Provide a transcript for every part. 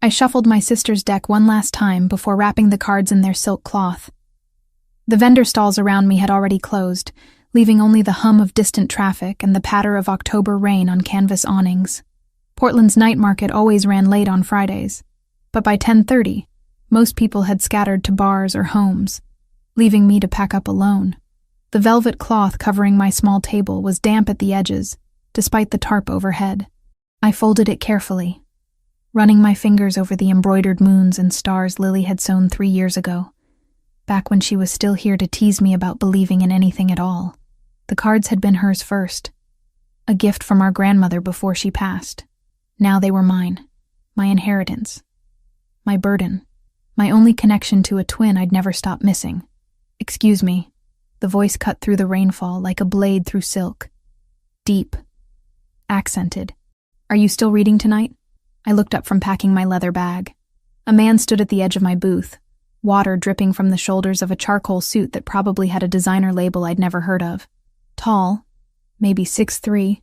I shuffled my sister's deck one last time before wrapping the cards in their silk cloth. The vendor stalls around me had already closed, leaving only the hum of distant traffic and the patter of October rain on canvas awnings. Portland's night market always ran late on Fridays, but by 10:30, most people had scattered to bars or homes, leaving me to pack up alone. The velvet cloth covering my small table was damp at the edges, despite the tarp overhead. I folded it carefully, running my fingers over the embroidered moons and stars Lily had sewn 3 years ago, back when she was still here to tease me about believing in anything at all. The cards had been hers first, a gift from our grandmother before she passed. Now they were mine, my inheritance, my burden, my only connection to a twin I'd never stop missing. "Excuse me." The voice cut through the rainfall like a blade through silk. Deep, accented. "Are you still reading tonight?" I looked up from packing my leather bag. A man stood at the edge of my booth, water dripping from the shoulders of a charcoal suit that probably had a designer label I'd never heard of. Tall, maybe 6'3",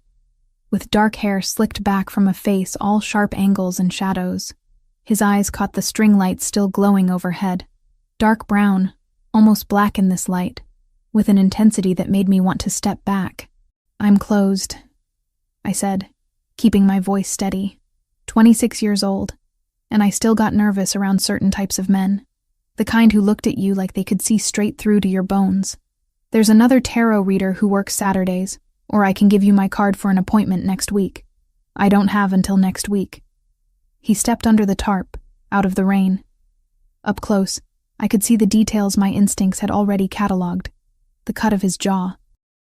with dark hair slicked back from a face all sharp angles and shadows. His eyes caught the string lights still glowing overhead. Dark brown, almost black in this light, with an intensity that made me want to step back. "I'm closed," I said, keeping my voice steady. 26 years old, and I still got nervous around certain types of men. The kind who looked at you like they could see straight through to your bones. "There's another tarot reader who works Saturdays, or I can give you my card for an appointment next week. I don't have until next week." He stepped under the tarp, out of the rain. Up close, I could see the details my instincts had already catalogued. The cut of his jaw,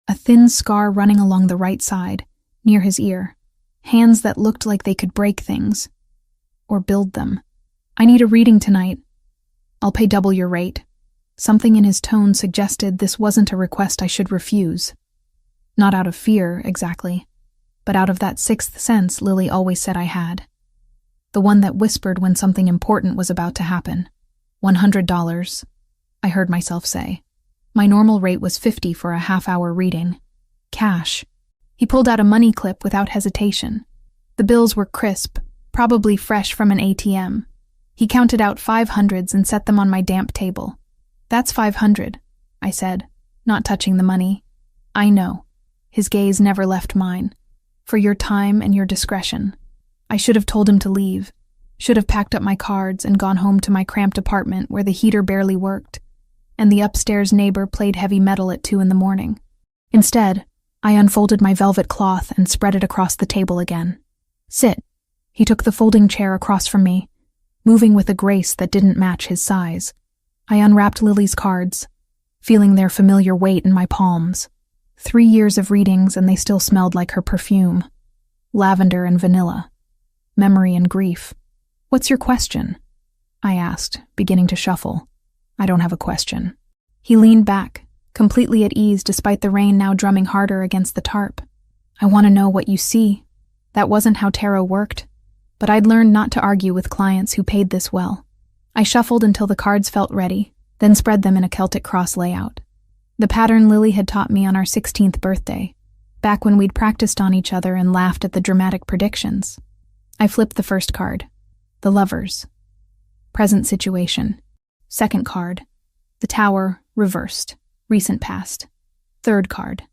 a thin scar running along the right side, near his ear, hands that looked like they could break things, or build them. "I need a reading tonight. I'll pay double your rate." Something in his tone suggested this wasn't a request I should refuse. Not out of fear, exactly, but out of that sixth sense Lily always said I had. The one that whispered when something important was about to happen. $100, I heard myself say. My normal rate was $50 for a half-hour reading. Cash. He pulled out a money clip without hesitation. The bills were crisp, probably fresh from an ATM. He counted out 500s and set them on my damp table. "That's 500, I said, not touching the money. "I know." His gaze never left mine. "For your time and your discretion." I should have told him to leave. Should have packed up my cards and gone home to my cramped apartment where the heater barely worked, and the upstairs neighbor played heavy metal at 2 a.m. Instead, I unfolded my velvet cloth and spread it across the table again. "Sit." He took the folding chair across from me, moving with a grace that didn't match his size. I unwrapped Lily's cards, feeling their familiar weight in my palms. 3 years of readings and they still smelled like her perfume. Lavender and vanilla. Memory and grief. "What's your question?" I asked, beginning to shuffle. "I don't have a question." He leaned back, completely at ease despite the rain now drumming harder against the tarp. "I want to know what you see." That wasn't how tarot worked, but I'd learned not to argue with clients who paid this well. I shuffled until the cards felt ready, then spread them in a Celtic cross layout. The pattern Lily had taught me on our 16th birthday, back when we'd practiced on each other and laughed at the dramatic predictions. I flipped the first card. The Lovers. Present situation. Second card. The Tower, reversed. Recent past. Third card.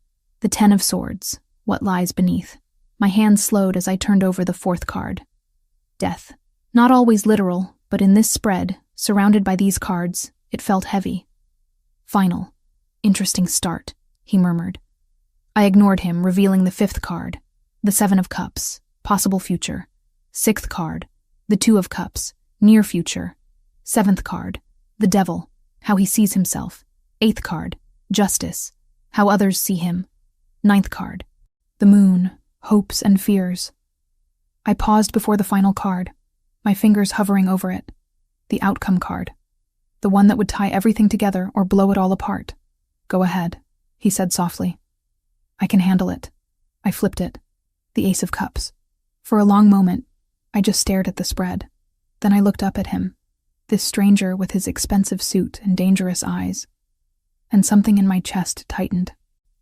The Ten of Swords. What lies beneath. My hand slowed as I turned over the fourth card. Death. Not always literal, but in this spread, surrounded by these cards, it felt heavy. Final. Interesting start, he murmured. I ignored him, revealing the fifth card. The Seven of Cups. Possible future. Sixth card. The Two of Cups. Near future. Seventh card. The Devil. How he sees himself. Eighth card. Justice. How others see him. Ninth card. The Moon. Hopes and fears. I paused before the final card, my fingers hovering over it. The Outcome card. The one that would tie everything together or blow it all apart. Go ahead, he said softly. I can handle it. I flipped it. The Ace of Cups. For a long moment, I just stared at the spread. Then I looked up at him, this stranger with his expensive suit and dangerous eyes. And something in my chest tightened.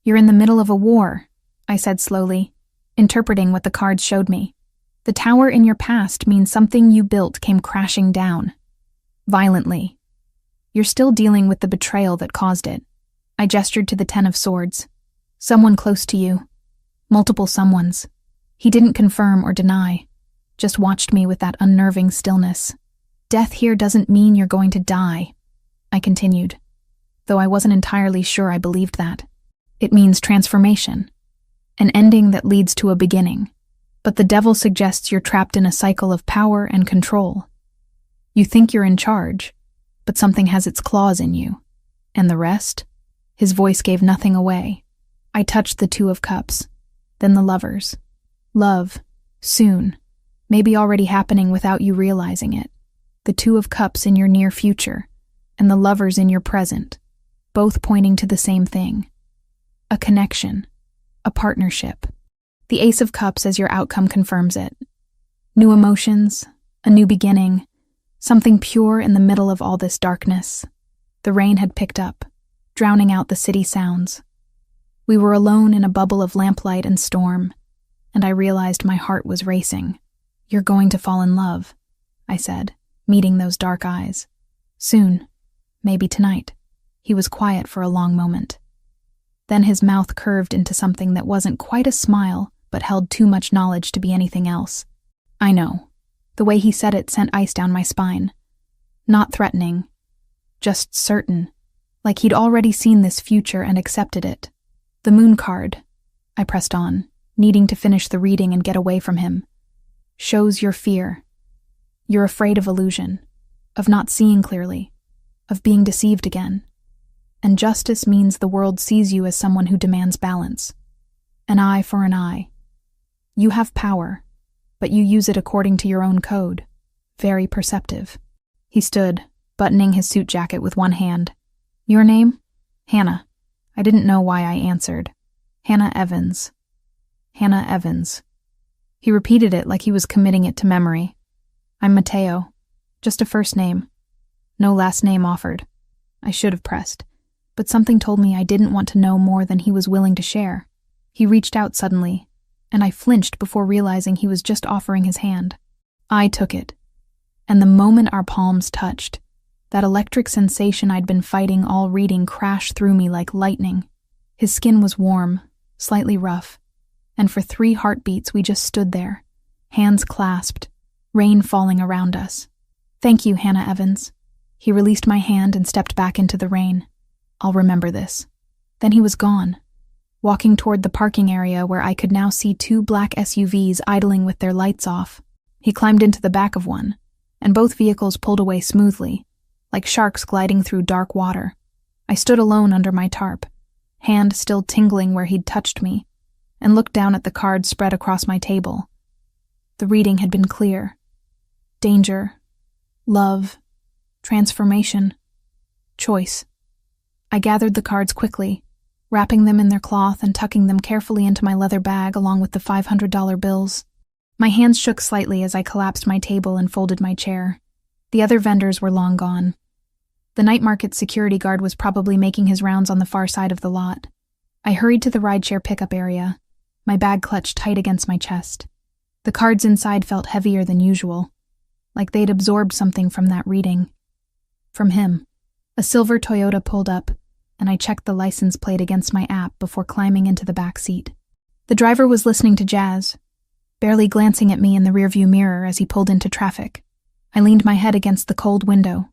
You're in the middle of a war, I said slowly, interpreting what the cards showed me. The tower in your past means something you built came crashing down. Violently. You're still dealing with the betrayal that caused it. I gestured to the Ten of Swords. Someone close to you. Multiple someones. He didn't confirm or deny, just watched me with that unnerving stillness. Death here doesn't mean you're going to die, I continued, though I wasn't entirely sure I believed that. It means transformation. An ending that leads to a beginning. But the devil suggests you're trapped in a cycle of power and control. You think you're in charge, but something has its claws in you. And the rest? His voice gave nothing away. I touched the Two of Cups, then the Lovers. Love, soon, maybe already happening without you realizing it. The Two of Cups in your near future, and the Lovers in your present, both pointing to the same thing. A connection, a partnership. The Ace of Cups as your outcome confirms it. New emotions, a new beginning, something pure in the middle of all this darkness. The rain had picked up, drowning out the city sounds. We were alone in a bubble of lamplight and storm, and I realized my heart was racing. You're going to fall in love, I said, meeting those dark eyes. Soon, maybe tonight. He was quiet for a long moment. Then his mouth curved into something that wasn't quite a smile, but held too much knowledge to be anything else. I know. The way he said it sent ice down my spine. Not threatening, just certain, like he'd already seen this future and accepted it. The moon card, I pressed on, needing to finish the reading and get away from him, shows your fear. You're afraid of illusion, of not seeing clearly, of being deceived again. And justice means the world sees you as someone who demands balance. An eye for an eye. You have power, but you use it according to your own code. Very perceptive. He stood, buttoning his suit jacket with one hand. Your name? Hannah. I didn't know why I answered. Hannah Evans. Hannah Evans. He repeated it like he was committing it to memory. I'm Mateo. Just a first name. No last name offered. I should have pressed, but something told me I didn't want to know more than he was willing to share. He reached out suddenly, and I flinched before realizing he was just offering his hand. I took it, and the moment our palms touched, that electric sensation I'd been fighting all reading crashed through me like lightning. His skin was warm, slightly rough, and for 3 heartbeats we just stood there, hands clasped, rain falling around us. Thank you, Hannah Evans. He released my hand and stepped back into the rain. I'll remember this. Then he was gone, walking toward the parking area where I could now see 2 black SUVs idling with their lights off. He climbed into the back of one, and both vehicles pulled away smoothly, like sharks gliding through dark water. I stood alone under my tarp, hand still tingling where he'd touched me, and looked down at the cards spread across my table. The reading had been clear. Danger, love, transformation, choice. I gathered the cards quickly, wrapping them in their cloth and tucking them carefully into my leather bag along with the $500 bills. My hands shook slightly as I collapsed my table and folded my chair. The other vendors were long gone. The night market security guard was probably making his rounds on the far side of the lot. I hurried to the rideshare pickup area, my bag clutched tight against my chest. The cards inside felt heavier than usual, like they'd absorbed something from that reading. From him. A silver Toyota pulled up, and I checked the license plate against my app before climbing into the back seat. The driver was listening to jazz, barely glancing at me in the rearview mirror as he pulled into traffic. I leaned my head against the cold window,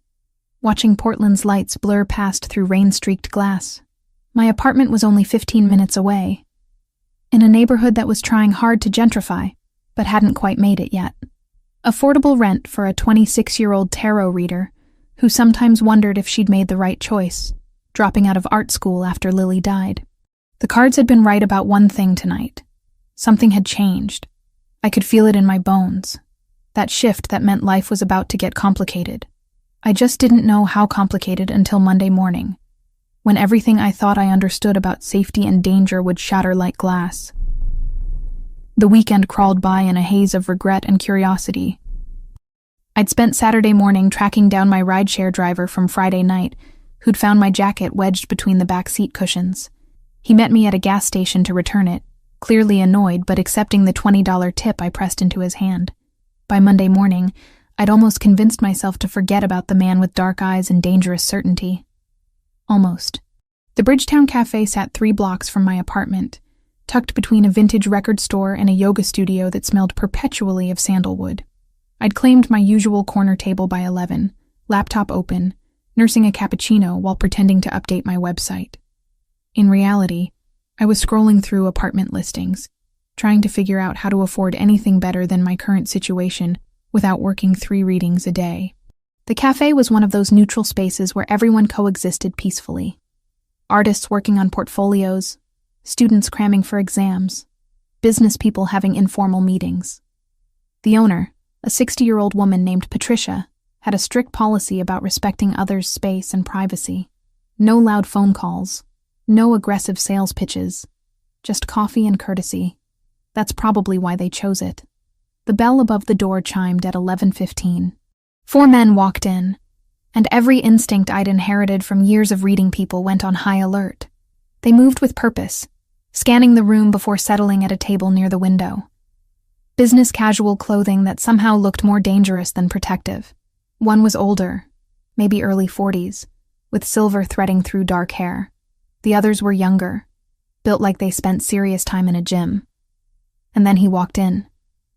watching Portland's lights blur past through rain-streaked glass. My apartment was only 15 minutes away, in a neighborhood that was trying hard to gentrify, but hadn't quite made it yet. Affordable rent for a 26-year-old tarot reader who sometimes wondered if she'd made the right choice, dropping out of art school after Lily died. The cards had been right about one thing tonight. Something had changed. I could feel it in my bones. That shift that meant life was about to get complicated. I just didn't know how complicated until Monday morning, when everything I thought I understood about safety and danger would shatter like glass. The weekend crawled by in a haze of regret and curiosity. I'd spent Saturday morning tracking down my rideshare driver from Friday night, who'd found my jacket wedged between the back seat cushions. He met me at a gas station to return it, clearly annoyed but accepting the $20 tip I pressed into his hand. By Monday morning, I'd almost convinced myself to forget about the man with dark eyes and dangerous certainty. Almost. The Bridgetown Cafe sat 3 blocks from my apartment, tucked between a vintage record store and a yoga studio that smelled perpetually of sandalwood. I'd claimed my usual corner table by 11, laptop open, nursing a cappuccino while pretending to update my website. In reality, I was scrolling through apartment listings, trying to figure out how to afford anything better than my current situation without working 3 readings a day. The cafe was one of those neutral spaces where everyone coexisted peacefully. Artists working on portfolios, students cramming for exams, business people having informal meetings. The owner, a 60-year-old woman named Patricia, had a strict policy about respecting others' space and privacy. No loud phone calls, no aggressive sales pitches, just coffee and courtesy. That's probably why they chose it. The bell above the door chimed at 11:15. 4 men walked in, and every instinct I'd inherited from years of reading people went on high alert. They moved with purpose, scanning the room before settling at a table near the window. Business casual clothing that somehow looked more dangerous than protective. One was older, maybe early 40s, with silver threading through dark hair. The others were younger, built like they spent serious time in a gym. And then he walked in.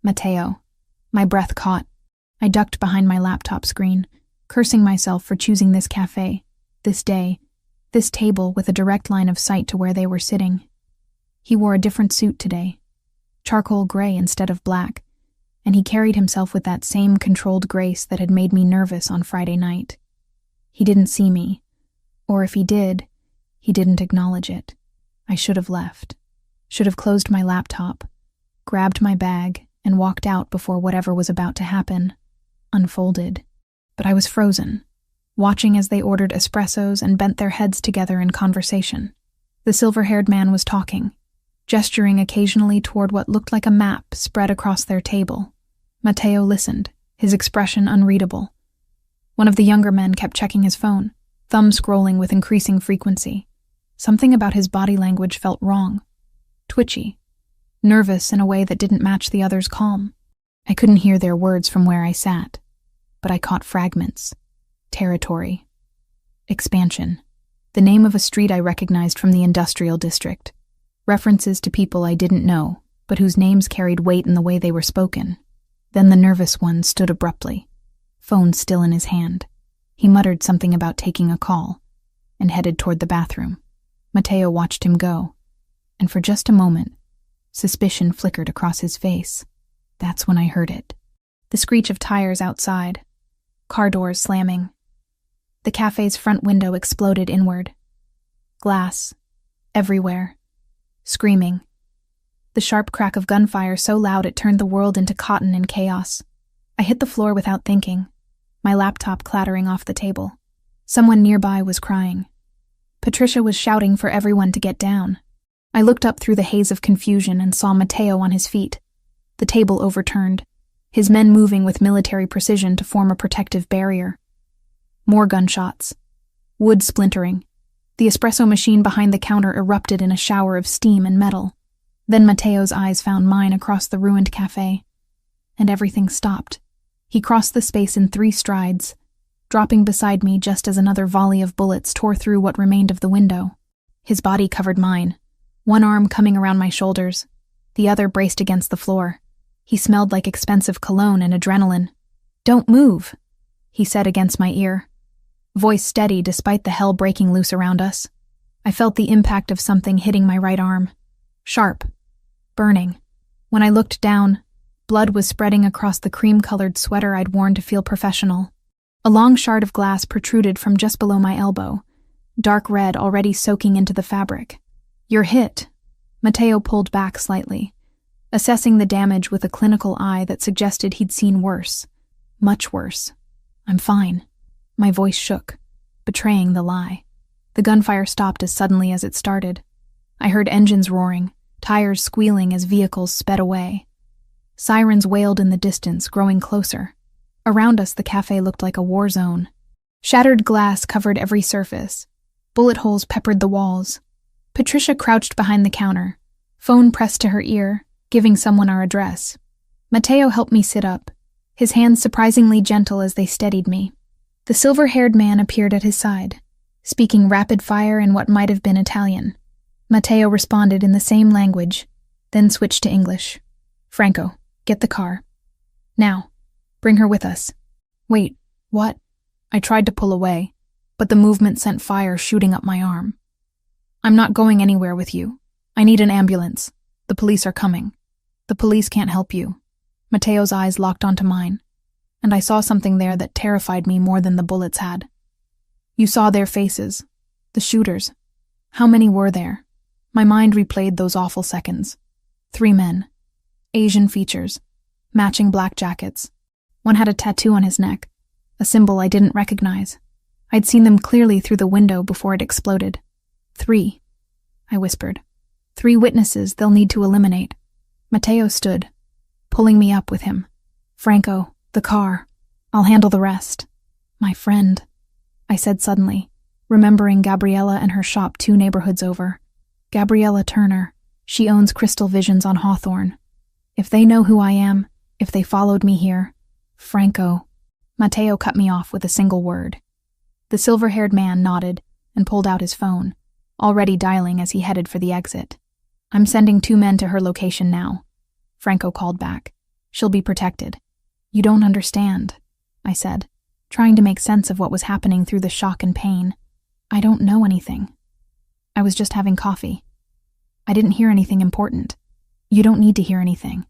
Matteo. My breath caught. I ducked behind my laptop screen, cursing myself for choosing this cafe, this day, this table with a direct line of sight to where they were sitting. He wore a different suit today, charcoal gray instead of black, and he carried himself with that same controlled grace that had made me nervous on Friday night. He didn't see me, or if he did, he didn't acknowledge it. I should have left, should have closed my laptop, grabbed my bag, and walked out before whatever was about to happen unfolded. But I was frozen, watching as they ordered espressos and bent their heads together in conversation. The silver-haired man was talking, gesturing occasionally toward what looked like a map spread across their table. Matteo listened, his expression unreadable. One of the younger men kept checking his phone, thumb scrolling with increasing frequency. Something about his body language felt wrong, twitchy, nervous in a way that didn't match the other's calm. I couldn't hear their words from where I sat, but I caught fragments. Territory. Expansion. The name of a street I recognized from the industrial district. References to people I didn't know, but whose names carried weight in the way they were spoken. Then the nervous one stood abruptly, phone still in his hand. He muttered something about taking a call, and headed toward the bathroom. Matteo watched him go, and for just a moment, suspicion flickered across his face. That's when I heard it. The screech of tires outside, car doors slamming. The cafe's front window exploded inward. Glass. Everywhere. Screaming. The sharp crack of gunfire so loud it turned the world into cotton and chaos. I hit the floor without thinking, my laptop clattering off the table. Someone nearby was crying. Patricia was shouting for everyone to get down. I looked up through the haze of confusion and saw Matteo on his feet. The table overturned, his men moving with military precision to form a protective barrier. More gunshots. Wood splintering. The espresso machine behind the counter erupted in a shower of steam and metal. Then Matteo's eyes found mine across the ruined cafe. And everything stopped. He crossed the space in 3 strides, dropping beside me just as another volley of bullets tore through what remained of the window. His body covered mine, one arm coming around my shoulders, the other braced against the floor. He smelled like expensive cologne and adrenaline. "Don't move," he said against my ear, voice steady despite the hell breaking loose around us. I felt the impact of something hitting my right arm. Sharp. Burning. When I looked down, blood was spreading across the cream-colored sweater I'd worn to feel professional. A long shard of glass protruded from just below my elbow, dark red already soaking into the fabric. "You're hit." Matteo pulled back slightly, assessing the damage with a clinical eye that suggested he'd seen worse. Much worse. "I'm fine." My voice shook, betraying the lie. The gunfire stopped as suddenly as it started. I heard engines roaring, tires squealing as vehicles sped away. Sirens wailed in the distance, growing closer. Around us, the cafe looked like a war zone. Shattered glass covered every surface. Bullet holes peppered the walls. Patricia crouched behind the counter, Phone pressed to her ear, giving someone our address. Mateo helped me sit up, his hands surprisingly gentle as they steadied me. The silver-haired man appeared at his side, speaking rapid fire in what might have been Italian. Mateo responded in the same language, then switched to English. "Franco, get the car. Now, bring her with us." "Wait, what?" I tried to pull away, but the movement sent fire shooting up my arm. "I'm not going anywhere with you. I need an ambulance. The police are coming." "The police can't help you." Mateo's eyes locked onto mine, and I saw something there that terrified me more than the bullets had. "You saw their faces. The shooters. How many were there?" My mind replayed those awful seconds. 3 men. Asian features. Matching black jackets. One had a tattoo on his neck, a symbol I didn't recognize. I'd seen them clearly through the window before it exploded. 3, I whispered. 3 witnesses they'll need to eliminate. Mateo stood, pulling me up with him. "Franco, the car. I'll handle the rest." "My friend," I said suddenly, remembering Gabriella and her shop 2 neighborhoods over. "Gabriella Turner. She owns Crystal Visions on Hawthorne. If they know who I am, if they followed me here, Franco." Mateo cut me off with a single word. The silver-haired man nodded and pulled out his phone, already dialing as he headed for the exit. "I'm sending 2 men to her location now," Franco called back. "She'll be protected." "You don't understand," I said, trying to make sense of what was happening through the shock and pain. "I don't know anything. I was just having coffee. I didn't hear anything important." "You don't need to hear anything."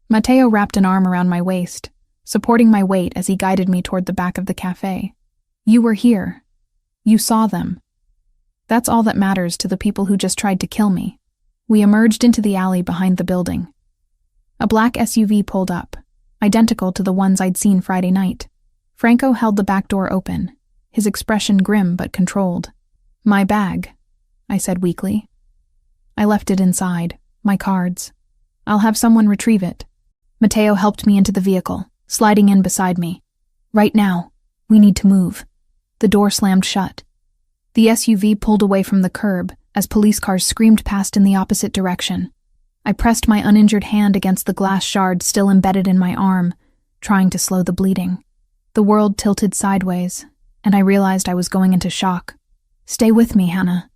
Mateo wrapped an arm around my waist, supporting my weight as he guided me toward the back of the cafe. "You were here. You saw them. That's all that matters to the people who just tried to kill me." We emerged into the alley behind the building. A black SUV pulled up, identical to the ones I'd seen Friday night. Franco held the back door open, his expression grim but controlled. "My bag," I said weakly. "I left it inside, my cards. I'll have someone retrieve it." Mateo helped me into the vehicle, sliding in beside me. "Right now, we need to move." The door slammed shut. The SUV pulled away from the curb as police cars screamed past in the opposite direction. I pressed my uninjured hand against the glass shard still embedded in my arm, trying to slow the bleeding. The world tilted sideways, and I realized I was going into shock. "Stay with me, Hannah."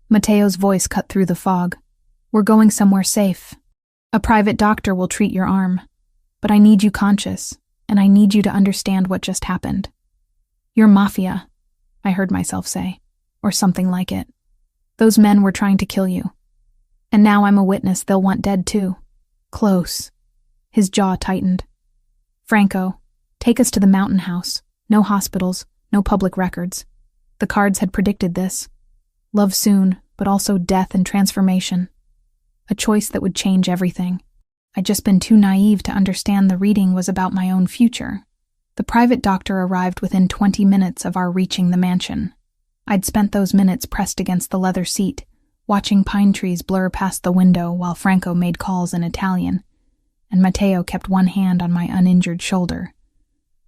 Mateo's voice cut through the fog. "We're going somewhere safe. A private doctor will treat your arm. But I need you conscious, and I need you to understand what just happened. You're Mafia," I heard myself say, or something like it. "Those men were trying to kill you. And now I'm a witness they'll want dead too." "Close." His jaw tightened. "Franco, take us to the mountain house. No hospitals, no public records." The cards had predicted this. Love soon, but also death and transformation. A choice that would change everything. I'd just been too naive to understand the reading was about my own future. The private doctor arrived within 20 minutes of our reaching the mansion. I'd spent those minutes pressed against the leather seat, watching pine trees blur past the window while Franco made calls in Italian, and Mateo kept one hand on my uninjured shoulder,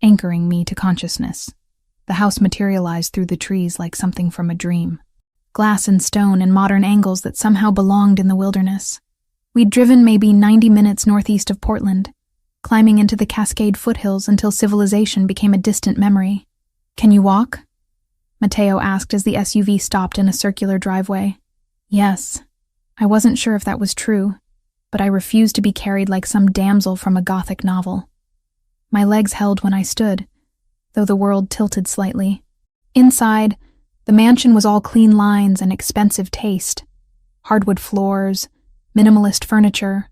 anchoring me to consciousness. The house materialized through the trees like something from a dream. Glass and stone in modern angles that somehow belonged in the wilderness. We'd driven maybe 90 minutes northeast of Portland, climbing into the Cascade foothills until civilization became a distant memory. "Can you walk?" Mateo asked as the SUV stopped in a circular driveway. Yes. I wasn't sure if that was true, but I refused to be carried like some damsel from a Gothic novel. My legs held when I stood, though the world tilted slightly. Inside, the mansion was all clean lines and expensive taste. Hardwood floors, minimalist furniture,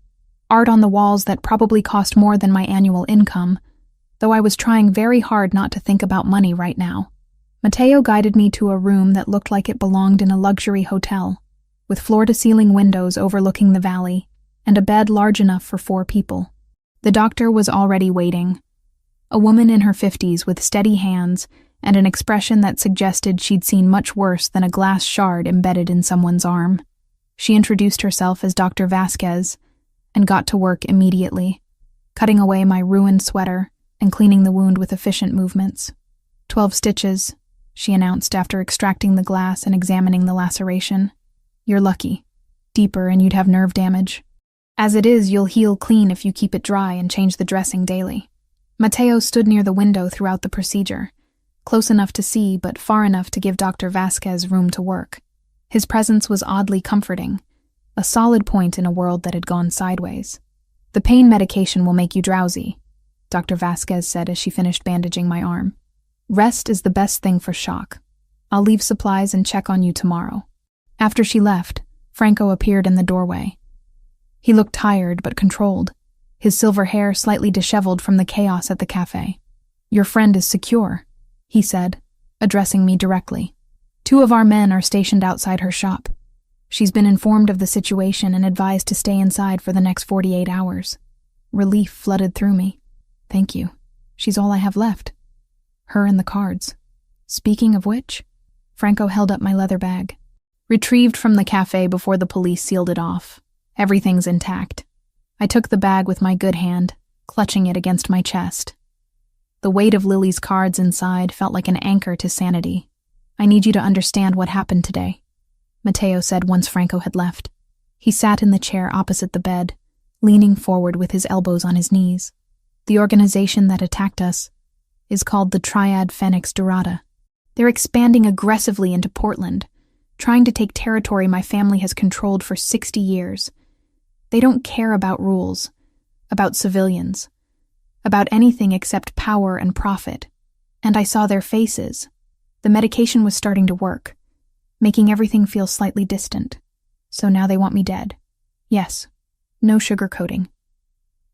art on the walls that probably cost more than my annual income, though I was trying very hard not to think about money right now. Mateo guided me to a room that looked like it belonged in a luxury hotel, with floor-to-ceiling windows overlooking the valley, and a bed large enough for 4 people. The doctor was already waiting. A woman in her 50s with steady hands and an expression that suggested she'd seen much worse than a glass shard embedded in someone's arm. She introduced herself as Dr. Vasquez and got to work immediately, cutting away my ruined sweater and cleaning the wound with efficient movements. 12 stitches, she announced after extracting the glass and examining the laceration. You're lucky. Deeper and you'd have nerve damage. As it is, you'll heal clean if you keep it dry and change the dressing daily. Mateo stood near the window throughout the procedure, close enough to see but far enough to give Dr. Vasquez room to work. His presence was oddly comforting, a solid point in a world that had gone sideways. "The pain medication will make you drowsy," Dr. Vasquez said as she finished bandaging my arm. "Rest is the best thing for shock. I'll leave supplies and check on you tomorrow." After she left, Franco appeared in the doorway. He looked tired but controlled, his silver hair slightly disheveled from the chaos at the cafe. "Your friend is secure," he said, addressing me directly. "2 of our men are stationed outside her shop. She's been informed of the situation and advised to stay inside for the next 48 hours. Relief flooded through me. Thank you. She's all I have left. Her and the cards. Speaking of which, Franco held up my leather bag. Retrieved from the cafe before the police sealed it off. Everything's intact. I took the bag with my good hand, clutching it against my chest. The weight of Lily's cards inside felt like an anchor to sanity. "I need you to understand what happened today," Mateo said once Franco had left. He sat in the chair opposite the bed, leaning forward with his elbows on his knees. "The organization that attacked us is called the Triad Phoenix Dorada. They're expanding aggressively into Portland, trying to take territory my family has controlled for 60 years. They don't care about rules, about civilians, about anything except power and profit. And I saw their faces. The medication was starting to work, making everything feel slightly distant. So now they want me dead. Yes, no sugarcoating.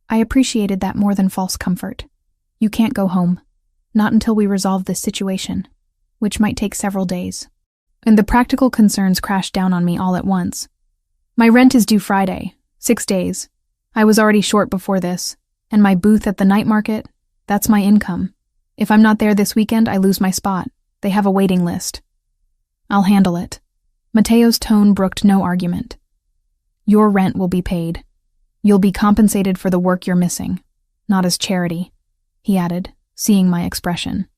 I appreciated that more than false comfort. You can't go home, not until we resolve this situation, which might take several days." And the practical concerns crashed down on me all at once. My rent is due Friday, 6 days. I was already short before this, and my booth at the night market, that's my income. If I'm not there this weekend, I lose my spot. They have a waiting list. I'll handle it. Mateo's tone brooked no argument. "Your rent will be paid. You'll be compensated for the work you're missing, not as charity," he added, seeing my expression.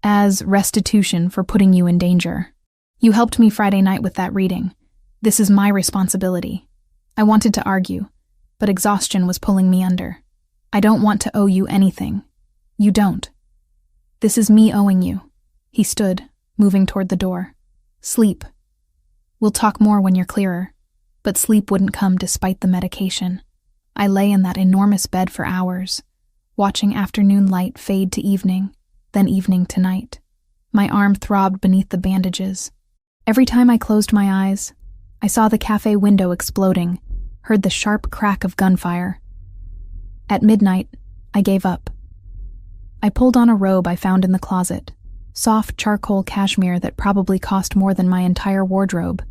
"As restitution for putting you in danger. You helped me Friday night with that reading. This is my responsibility." I wanted to argue, but exhaustion was pulling me under. "I don't want to owe you anything. You don't. This is me owing you." He stood, moving toward the door. "Sleep. We'll talk more when you're clearer." But sleep wouldn't come despite the medication. I lay in that enormous bed for hours, watching afternoon light fade to evening, then evening to night. My arm throbbed beneath the bandages. Every time I closed my eyes, I saw the cafe window exploding, heard the sharp crack of gunfire. At midnight, I gave up. I pulled on a robe I found in the closet, soft charcoal cashmere that probably cost more than my entire wardrobe,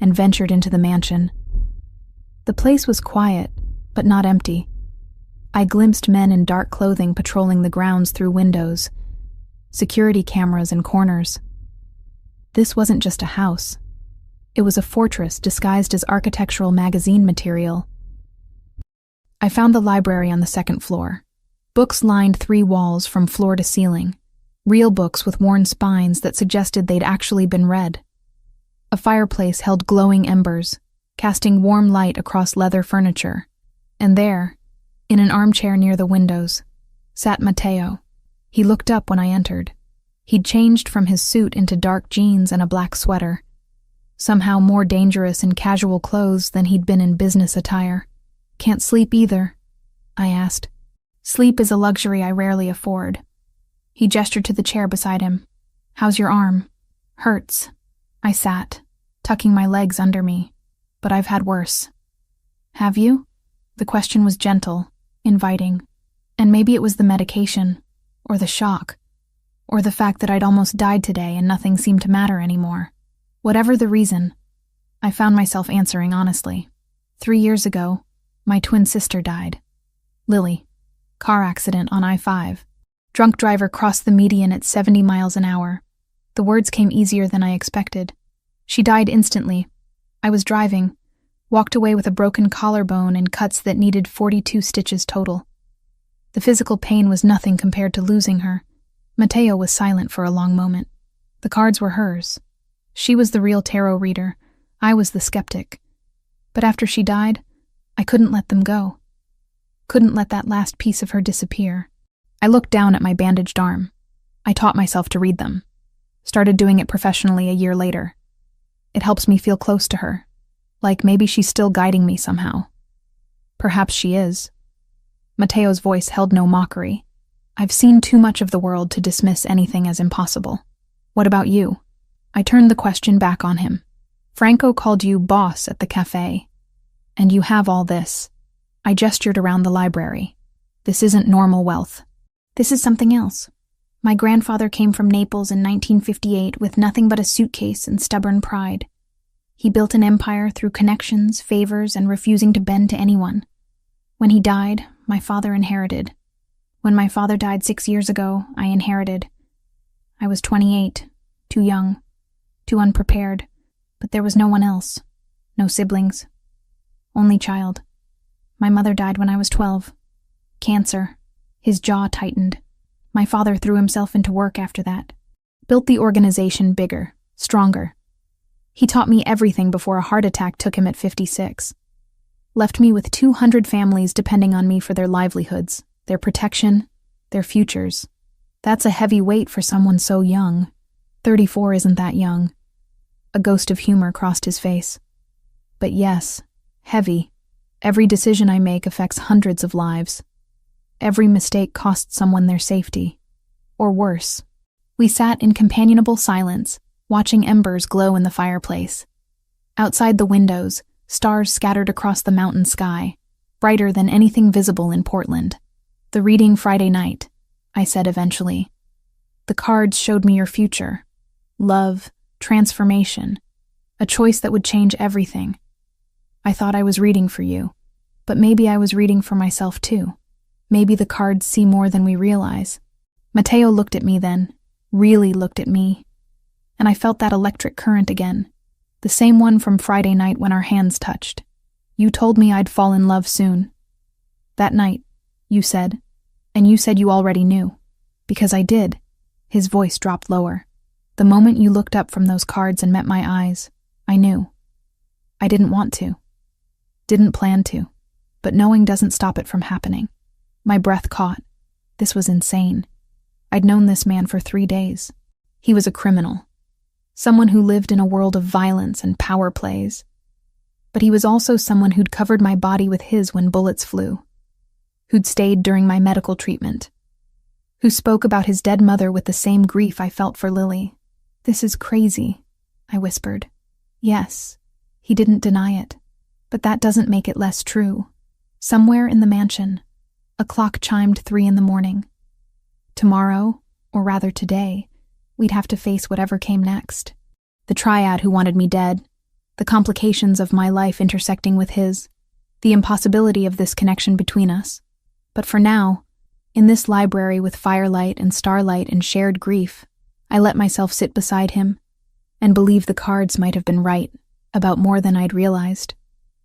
and ventured into the mansion. The place was quiet, but not empty. I glimpsed men in dark clothing patrolling the grounds through windows, security cameras in corners. This wasn't just a house. It was a fortress disguised as architectural magazine material. I found the library on the 2nd floor. Books lined 3 walls from floor to ceiling, real books with worn spines that suggested they'd actually been read. A fireplace held glowing embers, casting warm light across leather furniture. And there, in an armchair near the windows, sat Mateo. He looked up when I entered. He'd changed from his suit into dark jeans and a black sweater, somehow more dangerous in casual clothes than he'd been in business attire. "Can't sleep either?" I asked. "Sleep is a luxury I rarely afford." He gestured to the chair beside him. "How's your arm?" "Hurts." I sat, tucking my legs under me, "but I've had worse." "Have you?" The question was gentle, inviting, and maybe it was the medication, or the shock, or the fact that I'd almost died today and nothing seemed to matter anymore. Whatever the reason, I found myself answering honestly. 3 years ago, my twin sister died. Lily. Car accident on I-5. Drunk driver crossed the median at 70 miles an hour. The words came easier than I expected. She died instantly. I was driving, walked away with a broken collarbone and cuts that needed 42 stitches total. The physical pain was nothing compared to losing her. Mateo was silent for a long moment. The cards were hers. She was the real tarot reader. I was the skeptic. But after she died, I couldn't let them go. Couldn't let that last piece of her disappear. I looked down at my bandaged arm. I taught myself to read them. Started doing it professionally a year later. It helps me feel close to her. Like maybe she's still guiding me somehow. Perhaps she is. Mateo's voice held no mockery. I've seen too much of the world to dismiss anything as impossible. What about you? I turned the question back on him. Franco called you boss at the cafe. And you have all this. I gestured around the library. This isn't normal wealth. This is something else. My grandfather came from Naples in 1958 with nothing but a suitcase and stubborn pride. He built an empire through connections, favors, and refusing to bend to anyone. When he died, my father inherited. When my father died 6 years ago, I inherited. I was 28, too young, too unprepared, but there was no one else. No siblings. Only child. My mother died when I was 12. Cancer. His jaw tightened. My father threw himself into work after that. Built the organization bigger, stronger. He taught me everything before a heart attack took him at 56. Left me with 200 families depending on me for their livelihoods, their protection, their futures. That's a heavy weight for someone so young. 34 isn't that young. A ghost of humor crossed his face. But yes, heavy. Every decision I make affects hundreds of lives. Every mistake costs someone their safety. Or worse. We sat in companionable silence, watching embers glow in the fireplace. Outside the windows, stars scattered across the mountain sky, brighter than anything visible in Portland. The reading Friday night, I said eventually. The cards showed me your future. Love, transformation, a choice that would change everything. I thought I was reading for you, but maybe I was reading for myself too. Maybe the cards see more than we realize. Mateo looked at me then, really looked at me, and I felt that electric current again, the same one from Friday night when our hands touched. You told me I'd fall in love soon. That night, you said, and you said you already knew, because I did. His voice dropped lower. The moment you looked up from those cards and met my eyes, I knew. I didn't want to. Didn't plan to, but knowing doesn't stop it from happening. My breath caught. This was insane. I'd known this man for 3 days. He was a criminal. Someone who lived in a world of violence and power plays. But he was also someone who'd covered my body with his when bullets flew. Who'd stayed during my medical treatment. Who spoke about his dead mother with the same grief I felt for Lily. This is crazy, I whispered. Yes, he didn't deny it. But that doesn't make it less true. Somewhere in the mansion, a clock chimed 3 a.m. Tomorrow, or rather today, we'd have to face whatever came next. The triad who wanted me dead, the complications of my life intersecting with his, the impossibility of this connection between us. But for now, in this library with firelight and starlight and shared grief, I let myself sit beside him and believe the cards might have been right about more than I'd realized.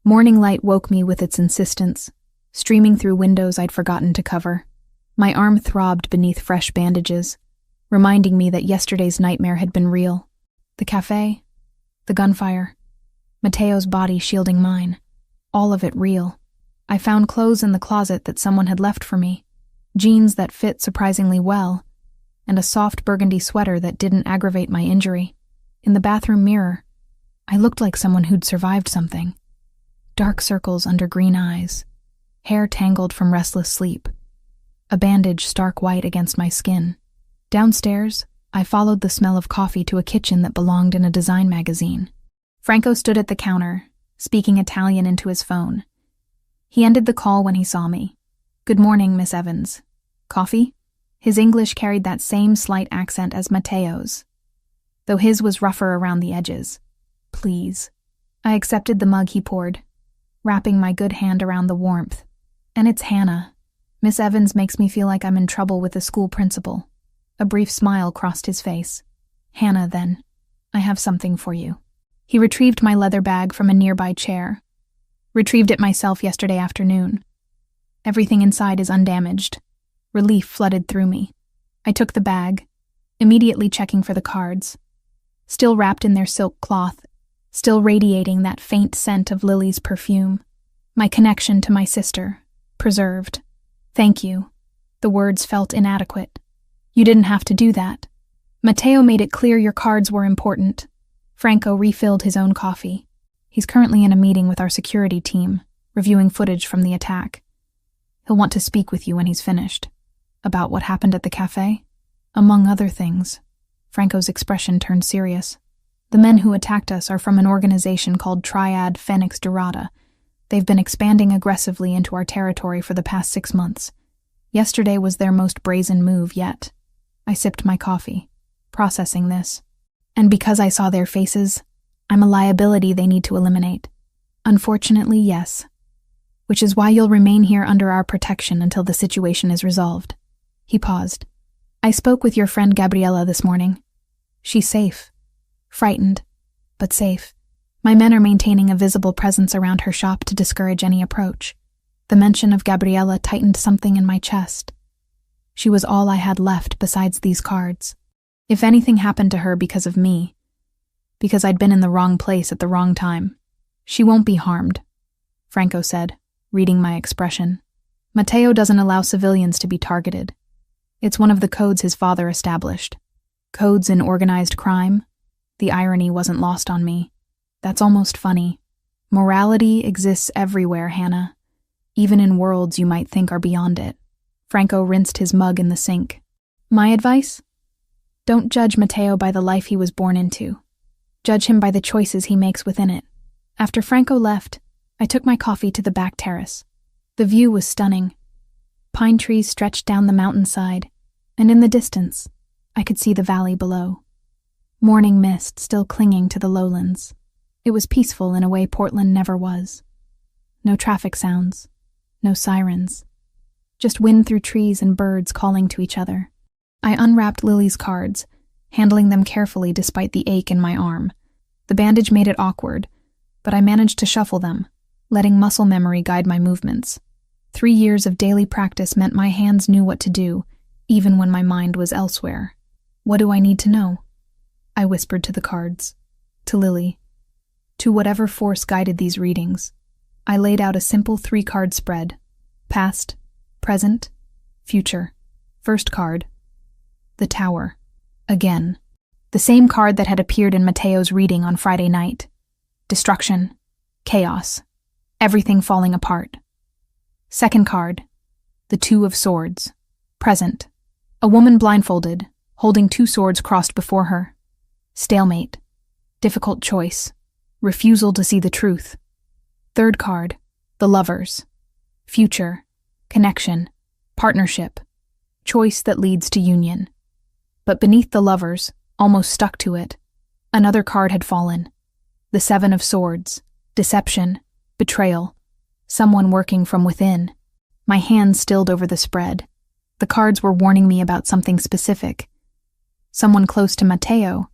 Morning light woke me with its insistence, streaming through windows I'd forgotten to cover. My arm throbbed beneath fresh bandages, reminding me that yesterday's nightmare had been real. The cafe, the gunfire, Mateo's body shielding mine, all of it real. I found clothes in the closet that someone had left for me, jeans that fit surprisingly well, and a soft burgundy sweater that didn't aggravate my injury. In the bathroom mirror, I looked like someone who'd survived something. Dark circles under green eyes, hair tangled from restless sleep, a bandage stark white against my skin. Downstairs, I followed the smell of coffee to a kitchen that belonged in a design magazine. Franco stood at the counter, speaking Italian into his phone. He ended the call when he saw me. "Good morning, Miss Evans. Coffee?" His English carried that same slight accent as Mateo's, though his was rougher around the edges. "Please." I accepted the mug he poured, wrapping my good hand around the warmth. "And it's Hannah. Miss Evans makes me feel like I'm in trouble with the school principal." A brief smile crossed his face. "Hannah, then. I have something for you." He retrieved my leather bag from a nearby chair. Retrieved it myself yesterday afternoon. Everything inside is undamaged. Relief flooded through me. I took the bag, immediately checking for the cards. Still wrapped in their silk cloth, still radiating that faint scent of Lily's perfume. My connection to my sister, preserved. Thank you. The words felt inadequate. You didn't have to do that. Matteo made it clear your cards were important. Franco refilled his own coffee. He's currently in a meeting with our security team, reviewing footage from the attack. He'll want to speak with you when he's finished. About what happened at the cafe? Among other things. Franco's expression turned serious. The men who attacked us are from an organization called Triad Phoenix Dorada. They've been expanding aggressively into our territory for the past 6 months. Yesterday was their most brazen move yet. I sipped my coffee, processing this. And because I saw their faces, I'm a liability they need to eliminate. Unfortunately, yes. Which is why you'll remain here under our protection until the situation is resolved. He paused. I spoke with your friend Gabriella this morning. She's safe. Frightened, but safe. My men are maintaining a visible presence around her shop to discourage any approach. The mention of Gabriella tightened something in my chest. She was all I had left besides these cards. If anything happened to her because of me, because I'd been in the wrong place at the wrong time, she won't be harmed, Franco said, reading my expression. Matteo doesn't allow civilians to be targeted. It's one of the codes his father established. Codes in organized crime? The irony wasn't lost on me. That's almost funny. Morality exists everywhere, Hannah. Even in worlds you might think are beyond it. Franco rinsed his mug in the sink. My advice? Don't judge Matteo by the life he was born into. Judge him by the choices he makes within it. After Franco left, I took my coffee to the back terrace. The view was stunning. Pine trees stretched down the mountainside, and in the distance, I could see the valley below. Morning mist still clinging to the lowlands. It was peaceful in a way Portland never was. No traffic sounds, no sirens. Just wind through trees and birds calling to each other. I unwrapped Lily's cards, handling them carefully despite the ache in my arm. The bandage made it awkward, but I managed to shuffle them, letting muscle memory guide my movements. 3 years of daily practice meant my hands knew what to do, even when my mind was elsewhere. What do I need to know? I whispered to the cards, to Lily, to whatever force guided these readings. I laid out a simple 3-card spread. Past, present, future. First card. The Tower. Again. The same card that had appeared in Matteo's reading on Friday night. Destruction. Chaos. Everything falling apart. Second card. The 2 of Swords. Present. A woman blindfolded, holding 2 swords crossed before her. Stalemate. Difficult choice. Refusal to see the truth. Third card. The Lovers. Future. Connection. Partnership. Choice that leads to union. But beneath the Lovers, almost stuck to it, another card had fallen. The 7 of Swords. Deception. Betrayal. Someone working from within. My hands stilled over the spread. The cards were warning me about something specific. Someone close to Matteo,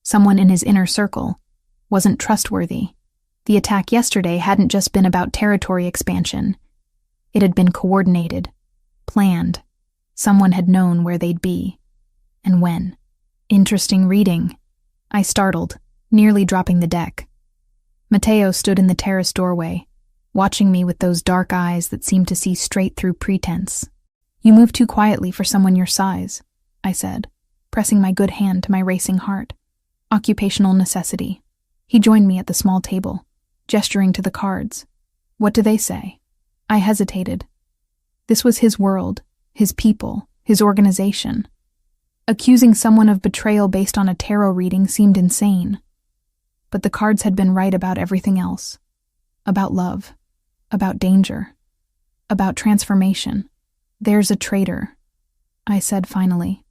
someone in his inner circle, wasn't trustworthy. The attack yesterday hadn't just been about territory expansion. It had been coordinated, planned. Someone had known where they'd be, and when. Interesting reading. I startled, nearly dropping the deck. Matteo stood in the terrace doorway, watching me with those dark eyes that seemed to see straight through pretense. You move too quietly for someone your size, I said, pressing my good hand to my racing heart. Occupational necessity. He joined me at the small table, gesturing to the cards. What do they say? I hesitated. This was his world, his people, his organization. Accusing someone of betrayal based on a tarot reading seemed insane. But the cards had been right about everything else. About love. About danger. About transformation. There's a traitor, I said finally.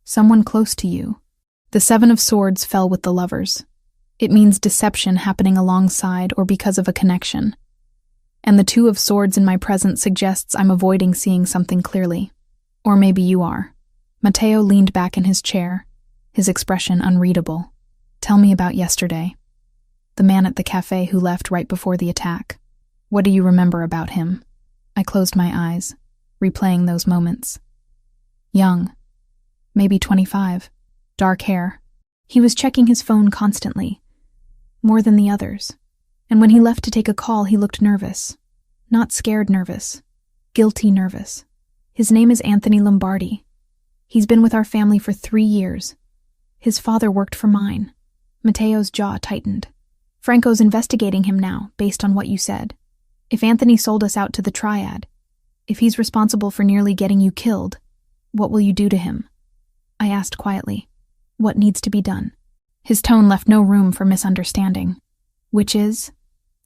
Someone close to you. The 7 of Swords fell with the Lovers. It means deception happening alongside or because of a connection. And the 2 of Swords in my presence suggests I'm avoiding seeing something clearly. Or maybe you are. Matteo leaned back in his chair, his expression unreadable. Tell me about yesterday. The man at the cafe who left right before the attack. What do you remember about him? I closed my eyes, replaying those moments. Young. Maybe 25. Dark hair. He was checking his phone constantly. More than the others. And when he left to take a call, he looked nervous. Not scared nervous. Guilty nervous. His name is Anthony Lombardi. He's been with our family for 3 years. His father worked for mine. Matteo's jaw tightened. Franco's investigating him now, based on what you said. If Anthony sold us out to the triad, if he's responsible for nearly getting you killed, what will you do to him? I asked quietly. What needs to be done? His tone left no room for misunderstanding. Which is?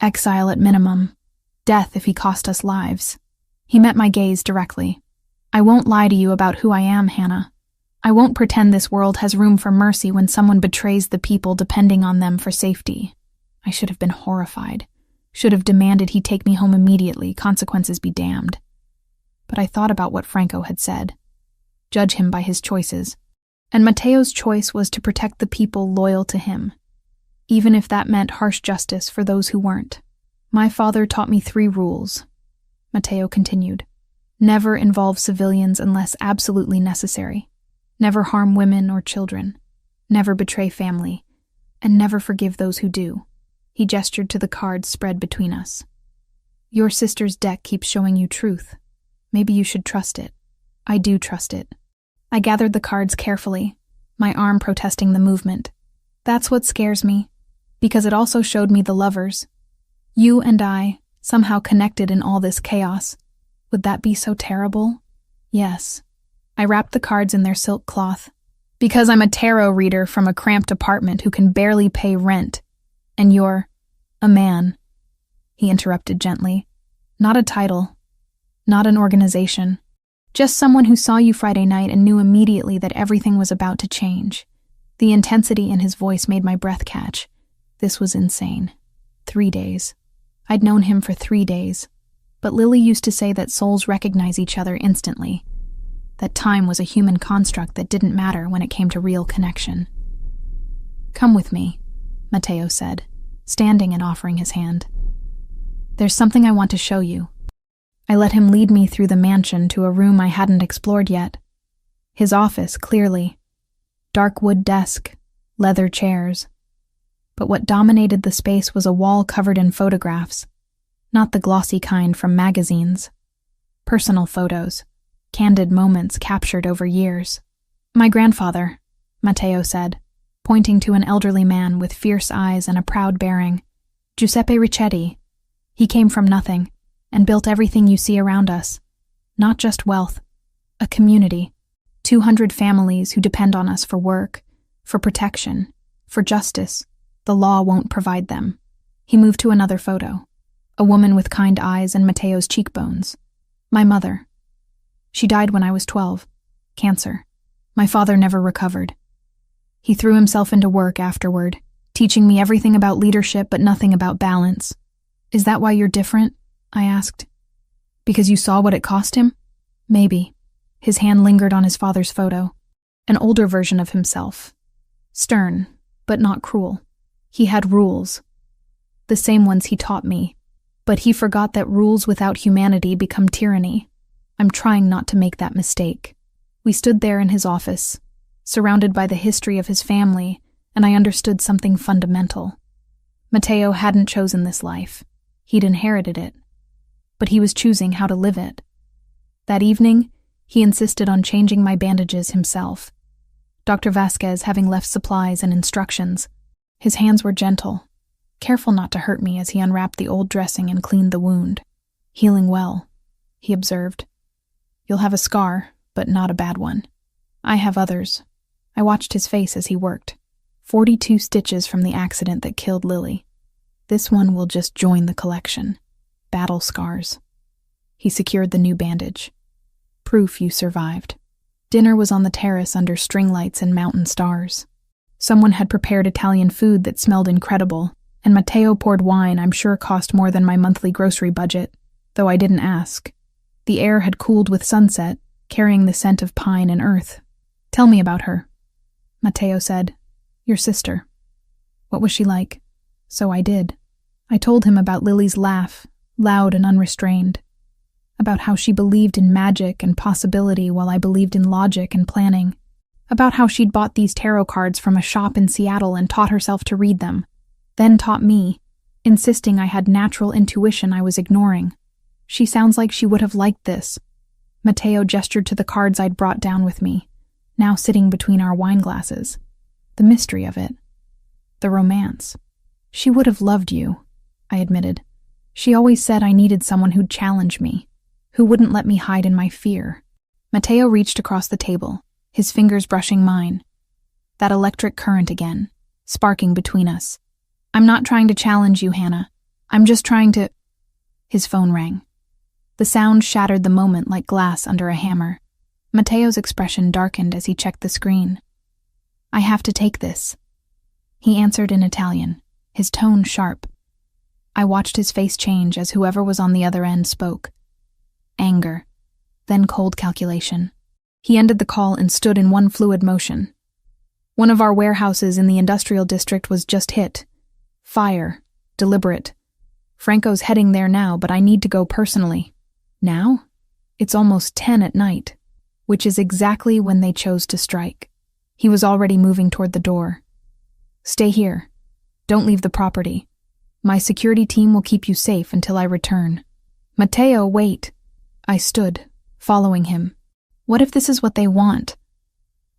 Exile at minimum. Death if he cost us lives. He met my gaze directly. I won't lie to you about who I am, Hannah. I won't pretend this world has room for mercy when someone betrays the people depending on them for safety. I should have been horrified. Should have demanded he take me home immediately, consequences be damned. But I thought about what Franco had said. Judge him by his choices. And Matteo's choice was to protect the people loyal to him, even if that meant harsh justice for those who weren't. My father taught me 3 rules, Matteo continued. Never involve civilians unless absolutely necessary. Never harm women or children. Never betray family. And never forgive those who do. He gestured to the cards spread between us. Your sister's deck keeps showing you truth. Maybe you should trust it. I do trust it. I gathered the cards carefully, my arm protesting the movement. That's what scares me, because it also showed me the lovers. You and I, somehow connected in all this chaos. Would that be so terrible? Yes. I wrapped the cards in their silk cloth. Because I'm a tarot reader from a cramped apartment who can barely pay rent. And you're a man, he interrupted gently. Not a title. Not an organization. Just someone who saw you Friday night and knew immediately that everything was about to change. The intensity in his voice made my breath catch. This was insane. 3 days. I'd known him for 3 days. But Lily used to say that souls recognize each other instantly. That time was a human construct that didn't matter when it came to real connection. Come with me, Matteo said, standing and offering his hand. There's something I want to show you. I let him lead me through the mansion to a room I hadn't explored yet. His office, clearly. Dark wood desk, leather chairs. But what dominated the space was a wall covered in photographs. Not the glossy kind from magazines. Personal photos. Candid moments captured over years. My grandfather, Matteo said, pointing to an elderly man with fierce eyes and a proud bearing. Giuseppe Ricchetti. He came from nothing and built everything you see around us. Not just wealth, a community. 200 families who depend on us for work, for protection, for justice. The law won't provide them. He moved to another photo. A woman with kind eyes and Matteo's cheekbones. My mother. She died when I was 12. Cancer. My father never recovered. He threw himself into work afterward, teaching me everything about leadership but nothing about balance. Is that why you're different? I asked. Because you saw what it cost him? Maybe. His hand lingered on his father's photo. An older version of himself. Stern, but not cruel. He had rules. The same ones he taught me. But he forgot that rules without humanity become tyranny. I'm trying not to make that mistake. We stood there in his office, surrounded by the history of his family, and I understood something fundamental. Matteo hadn't chosen this life. He'd inherited it. But he was choosing how to live it. That evening, he insisted on changing my bandages himself. Dr. Vasquez having left supplies and instructions. His hands were gentle, careful not to hurt me as he unwrapped the old dressing and cleaned the wound. Healing well, he observed. You'll have a scar, but not a bad one. I have others. I watched his face as he worked. 42 stitches from the accident that killed Lily. This one will just join the collection. Battle scars. He secured the new bandage. Proof you survived. Dinner was on the terrace under string lights and mountain stars. Someone had prepared Italian food that smelled incredible, and Matteo poured wine I'm sure cost more than my monthly grocery budget, though I didn't ask. The air had cooled with sunset, carrying the scent of pine and earth. Tell me about her, Matteo said. Your sister. What was she like? So I did. I told him about Lily's laugh, loud and unrestrained. About how she believed in magic and possibility while I believed in logic and planning. About how she'd bought these tarot cards from a shop in Seattle and taught herself to read them. Then taught me, insisting I had natural intuition I was ignoring. She sounds like she would have liked this. Matteo gestured to the cards I'd brought down with me, now sitting between our wine glasses. The mystery of it. The romance. She would have loved you, I admitted. She always said I needed someone who'd challenge me, who wouldn't let me hide in my fear. Matteo reached across the table, his fingers brushing mine. That electric current again, sparking between us. I'm not trying to challenge you, Hannah. I'm just trying to... His phone rang. The sound shattered the moment like glass under a hammer. Matteo's expression darkened as he checked the screen. I have to take this. He answered in Italian, his tone sharp. I watched his face change as whoever was on the other end spoke. Anger, then cold calculation. He ended the call and stood in one fluid motion. One of our warehouses in the industrial district was just hit. Fire. Deliberate. Franco's heading there now, but I need to go personally. Now? It's almost 10 at night, which is exactly when they chose to strike. He was already moving toward the door. Stay here. Don't leave the property. My security team will keep you safe until I return. Matteo, wait. I stood, following him. What if this is what they want?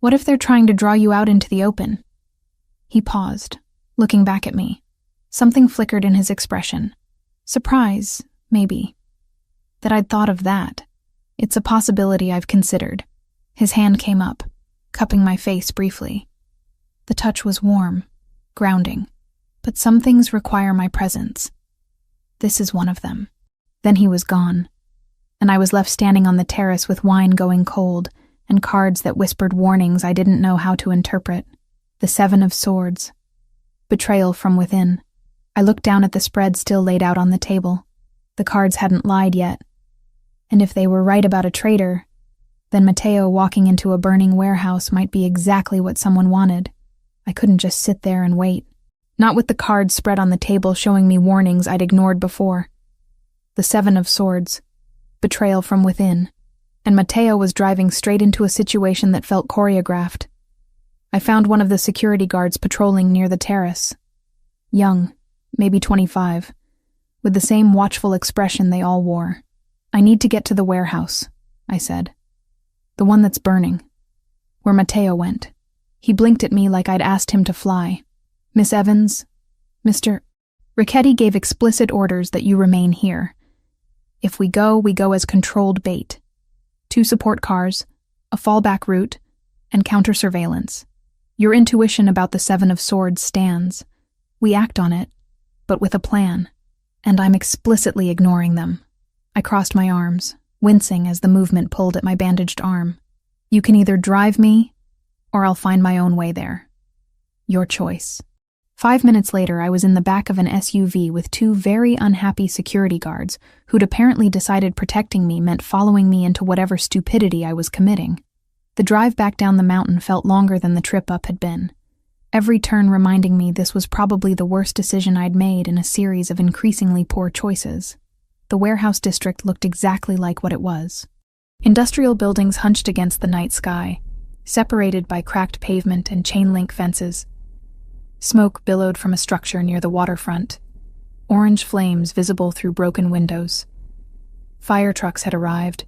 What if they're trying to draw you out into the open? He paused, looking back at me. Something flickered in his expression. Surprise, maybe. That I'd thought of that. It's a possibility I've considered. His hand came up, cupping my face briefly. The touch was warm, grounding. But some things require my presence. This is one of them. Then he was gone, and I was left standing on the terrace with wine going cold and cards that whispered warnings I didn't know how to interpret. The 7 of Swords. Betrayal from within. I looked down at the spread still laid out on the table. The cards hadn't lied yet. And if they were right about a traitor, then Matteo walking into a burning warehouse might be exactly what someone wanted. I couldn't just sit there and wait. Not with the cards spread on the table showing me warnings I'd ignored before. The 7 of Swords. Betrayal from within. And Matteo was driving straight into a situation that felt choreographed. I found one of the security guards patrolling near the terrace. Young, maybe 25, with the same watchful expression they all wore. I need to get to the warehouse, I said. The one that's burning. Where Matteo went. He blinked at me like I'd asked him to fly. Miss Evans, Mr. Ricchetti gave explicit orders that you remain here. If we go as controlled bait. 2 support cars, a fallback route, and counter-surveillance. Your intuition about the 7 of Swords stands. We act on it, but with a plan, and I'm explicitly ignoring them. I crossed my arms, wincing as the movement pulled at my bandaged arm. You can either drive me, or I'll find my own way there. Your choice. 5 minutes later, I was in the back of an SUV with 2 very unhappy security guards who'd apparently decided protecting me meant following me into whatever stupidity I was committing. The drive back down the mountain felt longer than the trip up had been, every turn reminding me this was probably the worst decision I'd made in a series of increasingly poor choices. The warehouse district looked exactly like what it was. Industrial buildings hunched against the night sky, separated by cracked pavement and chain-link fences. Smoke billowed from a structure near the waterfront, orange flames visible through broken windows. Fire trucks had arrived,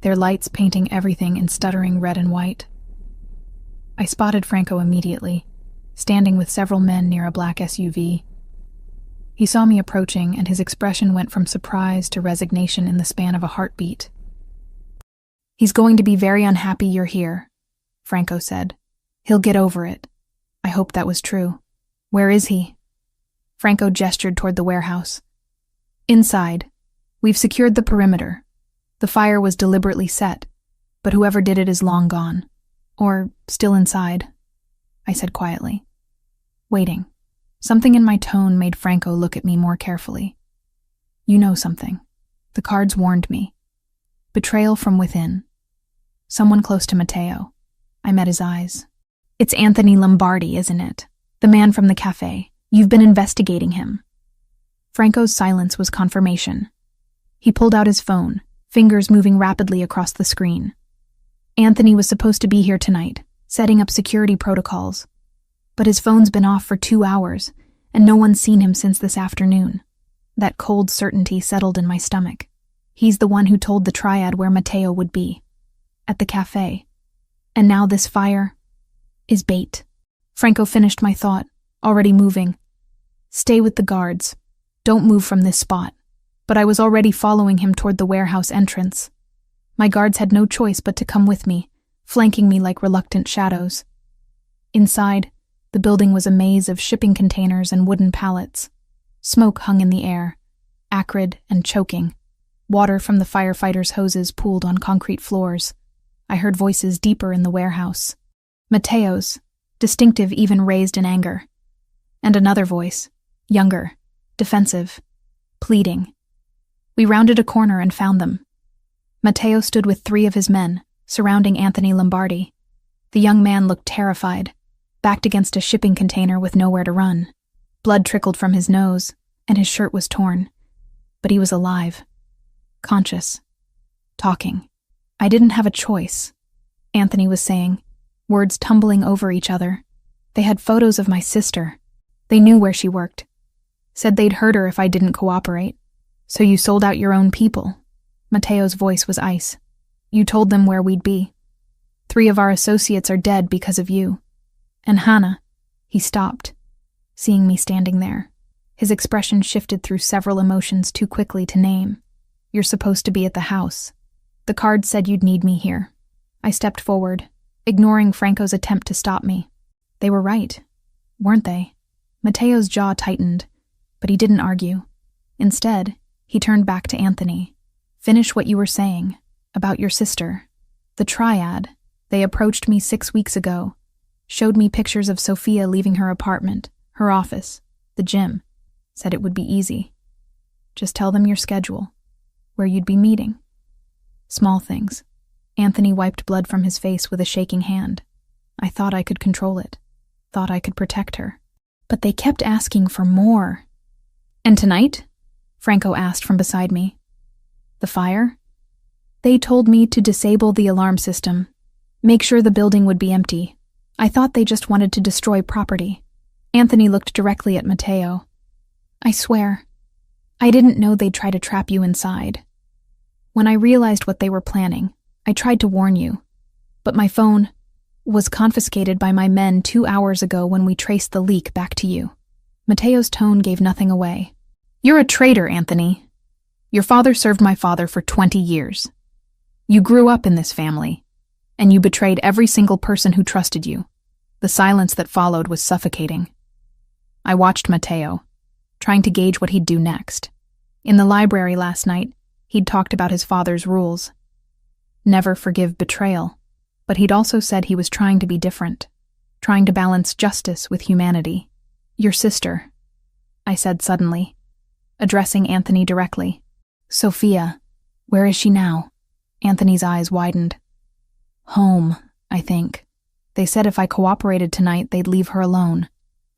their lights painting everything in stuttering red and white. I spotted Franco immediately, standing with several men near a black SUV. He saw me approaching, and his expression went from surprise to resignation in the span of a heartbeat. He's going to be very unhappy you're here, Franco said. He'll get over it. I hoped that was true. Where is he? Franco gestured toward the warehouse. Inside. We've secured the perimeter. The fire was deliberately set, but whoever did it is long gone. Or still inside, I said quietly. Waiting. Something in my tone made Franco look at me more carefully. You know something. The cards warned me. Betrayal from within. Someone close to Matteo. I met his eyes. It's Anthony Lombardi, isn't it? The man from the cafe. You've been investigating him. Franco's silence was confirmation. He pulled out his phone, fingers moving rapidly across the screen. Anthony was supposed to be here tonight, setting up security protocols. But his phone's been off for 2 hours, and no one's seen him since this afternoon. That cold certainty settled in my stomach. He's the one who told the triad where Matteo would be. At the cafe. And now this fire is bait. Franco finished my thought, already moving. Stay with the guards. Don't move from this spot. But I was already following him toward the warehouse entrance. My guards had no choice but to come with me, flanking me like reluctant shadows. Inside, the building was a maze of shipping containers and wooden pallets. Smoke hung in the air, acrid and choking. Water from the firefighters' hoses pooled on concrete floors. I heard voices deeper in the warehouse. Matteo's, distinctive even raised in anger. And another voice, younger, defensive, pleading. We rounded a corner and found them. Matteo stood with 3 of his men, surrounding Anthony Lombardi. The young man looked terrified, backed against a shipping container with nowhere to run. Blood trickled from his nose, and his shirt was torn. But he was alive, conscious, talking. I didn't have a choice, Anthony was saying, words tumbling over each other. They had photos of my sister. They knew where she worked. Said they'd hurt her if I didn't cooperate. So you sold out your own people. Matteo's voice was ice. You told them where we'd be. 3 of our associates are dead because of you. And Hannah, he stopped, seeing me standing there. His expression shifted through several emotions too quickly to name. You're supposed to be at the house. The card said you'd need me here. I stepped forward, ignoring Franco's attempt to stop me. They were right, weren't they? Matteo's jaw tightened, but he didn't argue. Instead, he turned back to Anthony. Finish what you were saying about your sister. The triad. They approached me 6 weeks ago, showed me pictures of Sophia leaving her apartment, her office, the gym, said it would be easy. Just tell them your schedule, where you'd be meeting. Small things. Anthony wiped blood from his face with a shaking hand. I thought I could control it, thought I could protect her. But they kept asking for more. And tonight? Franco asked from beside me. The fire? They told me to disable the alarm system, make sure the building would be empty. I thought they just wanted to destroy property. Anthony looked directly at Matteo. I swear, I didn't know they'd try to trap you inside. When I realized what they were planning, I tried to warn you. But my phone was confiscated by my men 2 hours ago when we traced the leak back to you. Matteo's tone gave nothing away. You're a traitor, Anthony. Your father served my father for 20 years. You grew up in this family, and you betrayed every single person who trusted you. The silence that followed was suffocating. I watched Matteo, trying to gauge what he'd do next. In the library last night, he'd talked about his father's rules. Never forgive betrayal. But he'd also said he was trying to be different, trying to balance justice with humanity. Your sister, I said suddenly, addressing Anthony directly. Sophia, where is she now? Anthony's eyes widened. Home, I think. They said if I cooperated tonight, they'd leave her alone.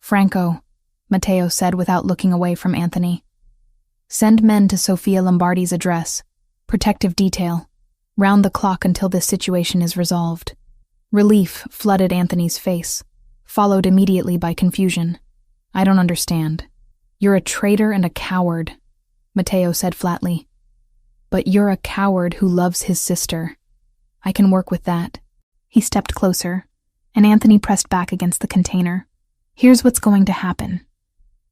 Franco, Matteo said without looking away from Anthony. Send men to Sophia Lombardi's address. Protective detail. Round the clock until this situation is resolved. Relief flooded Anthony's face, followed immediately by confusion. I don't understand. You're a traitor and a coward, Matteo said flatly. But you're a coward who loves his sister. I can work with that. He stepped closer, and Anthony pressed back against the container. Here's what's going to happen.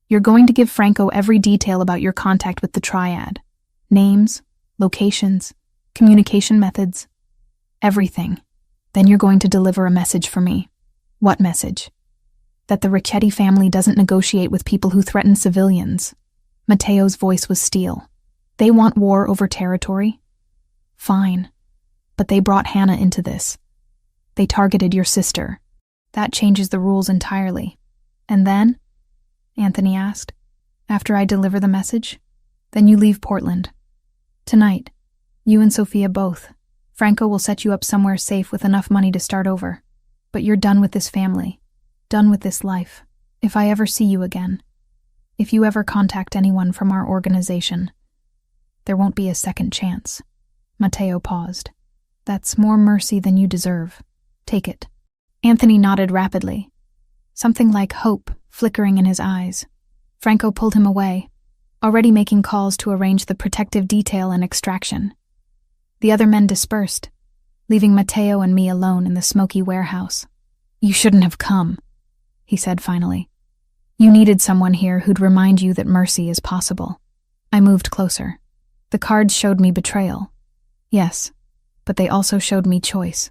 You're going to give Franco every detail about your contact with the triad. Names, locations, communication methods, everything. Then you're going to deliver a message for me. What message? That the Ricchetti family doesn't negotiate with people who threaten civilians. Matteo's voice was steel. They want war over territory? Fine. But they brought Hannah into this. They targeted your sister. That changes the rules entirely. And then? Anthony asked. After I deliver the message? Then you leave Portland. Tonight. You and Sophia both. Franco will set you up somewhere safe with enough money to start over. But you're done with this family. Done with this life. If I ever see you again. If you ever contact anyone from our organization. There won't be a second chance. Matteo paused. That's more mercy than you deserve. Take it. Anthony nodded rapidly. Something like hope flickering in his eyes. Franco pulled him away. already making calls to arrange the protective detail and extraction. The other men dispersed, leaving Matteo and me alone in the smoky warehouse. "You shouldn't have come," he said finally. "You needed someone here who'd remind you that mercy is possible." I moved closer. The cards showed me betrayal. Yes, but they also showed me choice.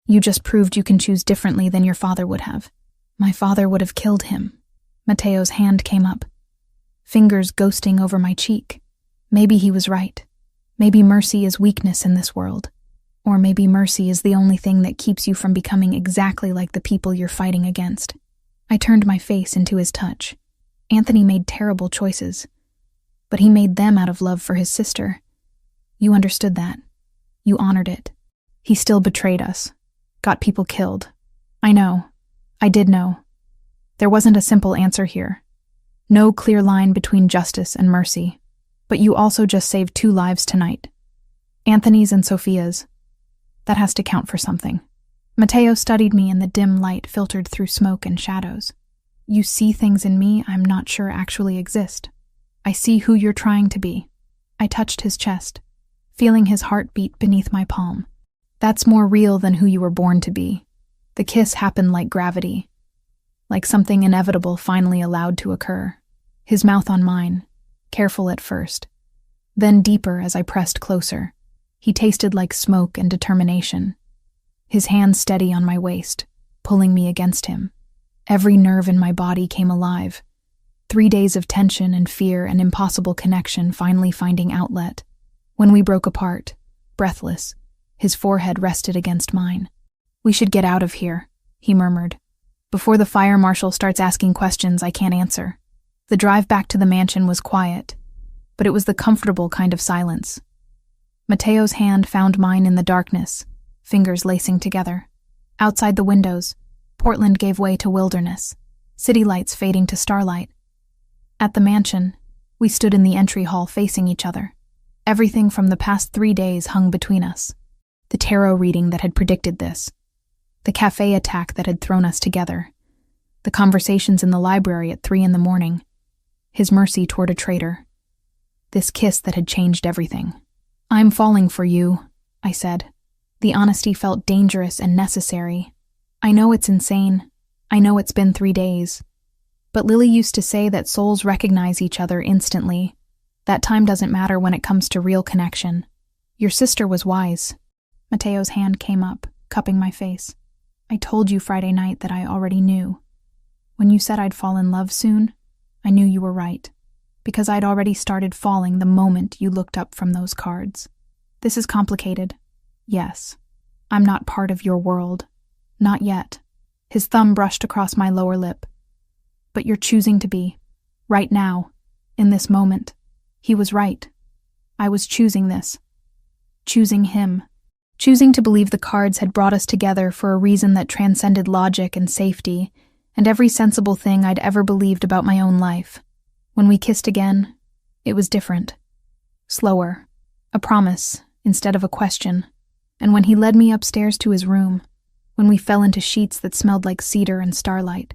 "You just proved you can choose differently than your father would have." "My father would have killed him." Matteo's hand came up, fingers ghosting over my cheek. Maybe he was right. Maybe mercy is weakness in this world. Or maybe mercy is the only thing that keeps you from becoming exactly like the people you're fighting against. I turned my face into his touch. Anthony made terrible choices, but he made them out of love for his sister. You understood that. You honored it. He still betrayed us. Got people killed. I know. I did know. There wasn't a simple answer here. No clear line between justice and mercy. But you also just saved 2 lives tonight. Anthony's and Sophia's. That has to count for something. Matteo studied me in the dim light filtered through smoke and shadows. "You see things in me I'm not sure actually exist. I see who you're trying to be." I touched his chest, feeling his heart beat beneath my palm. "That's more real than who you were born to be." The kiss happened like gravity, like something inevitable finally allowed to occur. His mouth on mine, careful at first, then deeper as I pressed closer. He tasted like smoke and determination. His hand steady on my waist, pulling me against him. Every nerve in my body came alive. 3 days of tension and fear and impossible connection finally finding outlet. When we broke apart, breathless, his forehead rested against mine. "We should get out of here," he murmured. "Before the fire marshal starts asking questions I can't answer." The drive back to the mansion was quiet, but it was the comfortable kind of silence. Matteo's hand found mine in the darkness, fingers lacing together. Outside the windows, Portland gave way to wilderness, city lights fading to starlight. At the mansion, we stood in the entry hall facing each other. Everything from the past 3 days hung between us. The tarot reading that had predicted this. The cafe attack that had thrown us together. The conversations in the library at 3 a.m. His mercy toward a traitor. This kiss that had changed everything. "I'm falling for you," I said. The honesty felt dangerous and necessary. "I know it's insane. I know it's been 3 days. But Lily used to say that souls recognize each other instantly. That time doesn't matter when it comes to real connection. Your sister was wise." Matteo's hand came up, cupping my face. "I told you Friday night that I already knew. When you said I'd fall in love soon, I knew you were right. Because I'd already started falling the moment you looked up from those cards. This is complicated. Yes. I'm not part of your world. Not yet." His thumb brushed across my lower lip. "But you're choosing to be. Right now. In this moment." He was right. I was choosing this. Choosing him. Choosing to believe the cards had brought us together for a reason that transcended logic and safety, and every sensible thing I'd ever believed about my own life. When we kissed again, it was different. Slower. A promise instead of a question. And when he led me upstairs to his room, when we fell into sheets that smelled like cedar and starlight,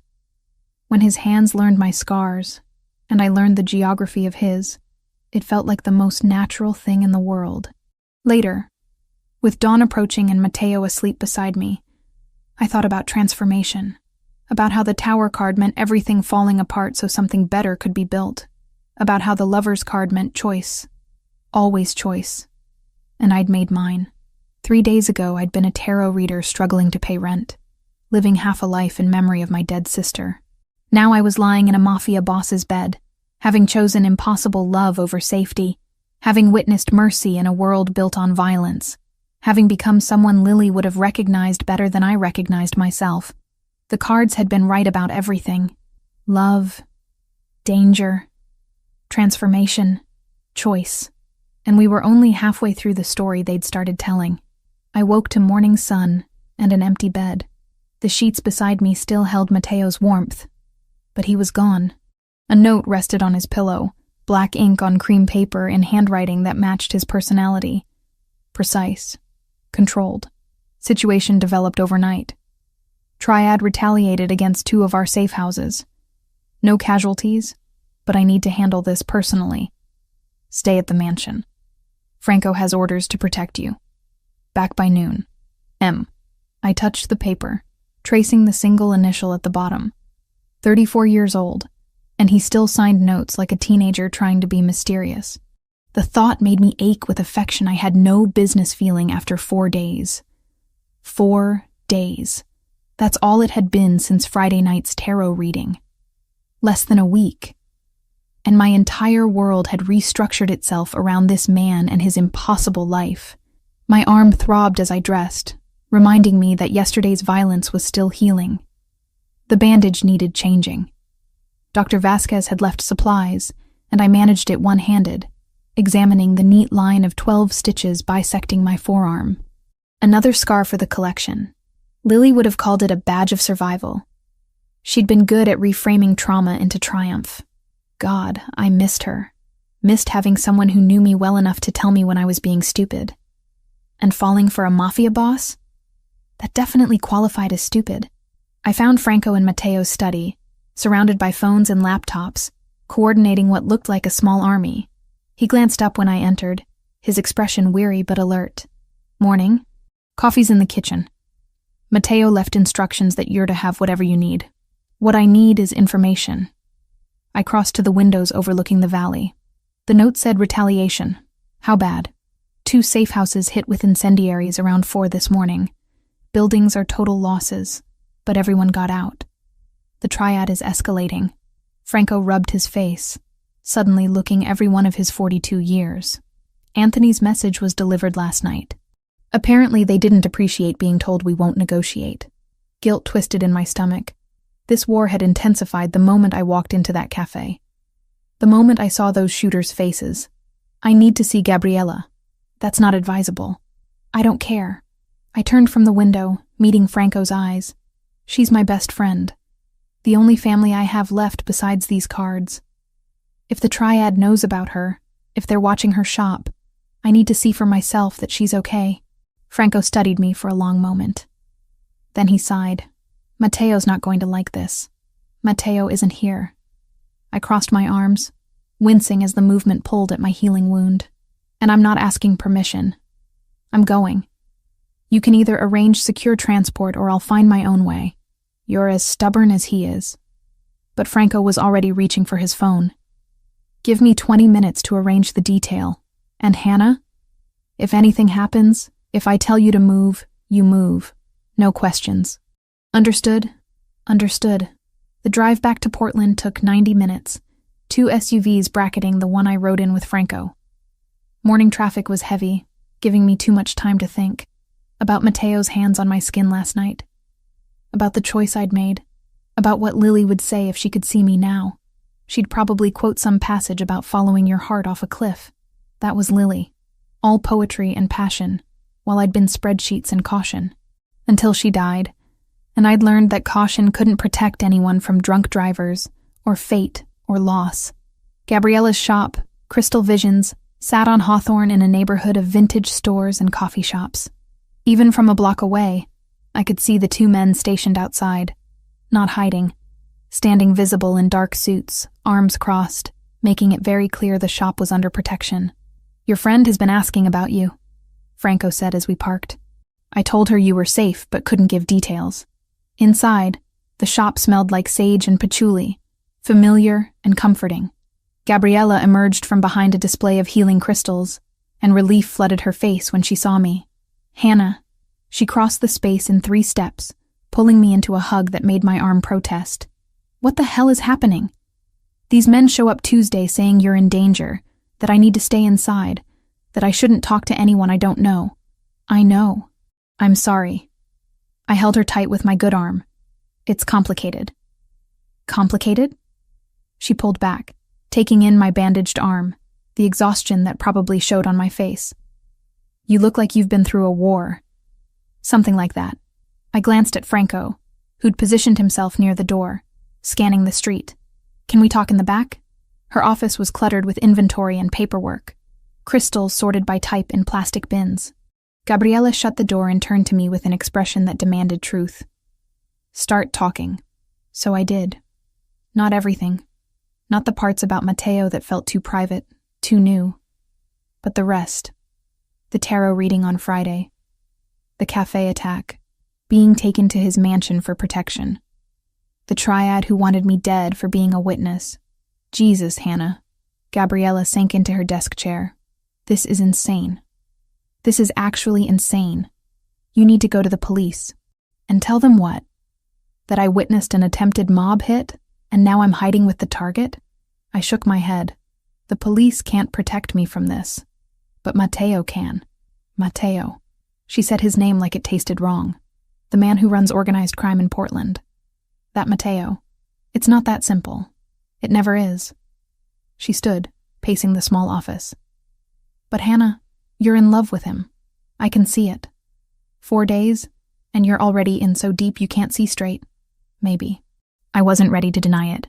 when his hands learned my scars, and I learned the geography of his, it felt like the most natural thing in the world. Later, with dawn approaching and Matteo asleep beside me, I thought about transformation, about how the tower card meant everything falling apart so something better could be built, about how the lover's card meant choice, always choice, and I'd made mine. 3 days ago, I'd been a tarot reader struggling to pay rent, living half a life in memory of my dead sister. Now I was lying in a Mafia boss's bed, having chosen impossible love over safety, having witnessed mercy in a world built on violence, having become someone Lily would have recognized better than I recognized myself. The cards had been right about everything. Love, danger, transformation, choice. And we were only halfway through the story they'd started telling. I woke to morning sun and an empty bed. The sheets beside me still held Matteo's warmth, but he was gone. A note rested on his pillow, black ink on cream paper in handwriting that matched his personality. Precise. Controlled. Situation developed overnight. Triad retaliated against 2 of our safe houses. No casualties, but I need to handle this personally. Stay at the mansion. Franco has orders to protect you. Back by noon. M. I touched the paper, tracing the single initial at the bottom. 34 years old, and he still signed notes like a teenager trying to be mysterious. The thought made me ache with affection I had no business feeling after 4 days. 4 days. That's all it had been since Friday night's tarot reading. Less than a week. And my entire world had restructured itself around this man and his impossible life. My arm throbbed as I dressed, reminding me that yesterday's violence was still healing. The bandage needed changing. Dr. Vasquez had left supplies, and I managed it one-handed, examining the neat line of 12 stitches bisecting my forearm. Another scar for the collection. Lily would have called it a badge of survival. She'd been good at reframing trauma into triumph. God, I missed her. Missed having someone who knew me well enough to tell me when I was being stupid. And falling for a Mafia boss? That definitely qualified as stupid. I found Franco in Mateo's study, surrounded by phones and laptops, coordinating what looked like a small army. He glanced up when I entered, his expression weary but alert. Morning. Coffee's in the kitchen. Mateo left instructions that you're to have whatever you need. What I need is information. I crossed to the windows overlooking the valley. The note said retaliation. How bad? 2 safe houses hit with incendiaries around 4 this morning. Buildings are total losses, but everyone got out. The triad is escalating. Franco rubbed his face, suddenly looking every one of his 42 years. Anthony's message was delivered last night. Apparently they didn't appreciate being told we won't negotiate. Guilt twisted in my stomach. This war had intensified the moment I walked into that cafe. The moment I saw those shooters' faces. I need to see Gabriella. That's not advisable. I don't care. I turned from the window, meeting Franco's eyes. She's my best friend. The only family I have left besides these cards. If the triad knows about her, if they're watching her shop, I need to see for myself that she's okay. Franco studied me for a long moment. Then he sighed. Mateo's not going to like this. Mateo isn't here. I crossed my arms, wincing as the movement pulled at my healing wound. And I'm not asking permission. I'm going. You can either arrange secure transport or I'll find my own way. You're as stubborn as he is. But Franco was already reaching for his phone. Give me 20 minutes to arrange the detail. And Hannah? If anything happens, if I tell you to move, you move. No questions. Understood? Understood. The drive back to Portland took 90 minutes, 2 SUVs bracketing the one I rode in with Franco. Morning traffic was heavy, giving me too much time to think. About Mateo's hands on my skin last night. About the choice I'd made. About what Lily would say if she could see me now. She'd probably quote some passage about following your heart off a cliff. That was Lily. All poetry and passion, while I'd been spreadsheets and caution. Until she died, and I'd learned that caution couldn't protect anyone from drunk drivers, or fate, or loss. Gabriella's shop, Crystal Visions, sat on Hawthorne in a neighborhood of vintage stores and coffee shops. Even from a block away, I could see the 2 men stationed outside, not hiding, standing visible in dark suits, arms crossed, making it very clear the shop was under protection. Your friend has been asking about you, Franco said as we parked. I told her you were safe but couldn't give details. Inside, the shop smelled like sage and patchouli, familiar and comforting. Gabriella emerged from behind a display of healing crystals, and relief flooded her face when she saw me. Hannah. She crossed the space in 3 steps, pulling me into a hug that made my arm protest. What the hell is happening? These men show up Tuesday saying you're in danger, that I need to stay inside, that I shouldn't talk to anyone I don't know. I know. I'm sorry. I held her tight with my good arm. It's complicated. Complicated? She pulled back, taking in my bandaged arm, the exhaustion that probably showed on my face. You look like you've been through a war. Something like that. I glanced at Franco, who'd positioned himself near the door, scanning the street. Can we talk in the back? Her office was cluttered with inventory and paperwork, crystals sorted by type in plastic bins. Gabriella shut the door and turned to me with an expression that demanded truth. Start talking. So I did. Not everything. Not the parts about Mateo that felt too private, too new. But the rest, the tarot reading on Friday, the cafe attack, being taken to his mansion for protection, the triad who wanted me dead for being a witness. Jesus, Hannah. Gabriella sank into her desk chair. This is insane. This is actually insane. You need to go to the police. And tell them what? That I witnessed an attempted mob hit, and now I'm hiding with the target? I shook my head. The police can't protect me from this. But Matteo can. Matteo. She said his name like it tasted wrong. The man who runs organized crime in Portland. That Matteo. It's not that simple. It never is. She stood, pacing the small office. But Hannah, you're in love with him. I can see it. 4 days, and you're already in so deep you can't see straight. Maybe. I wasn't ready to deny it.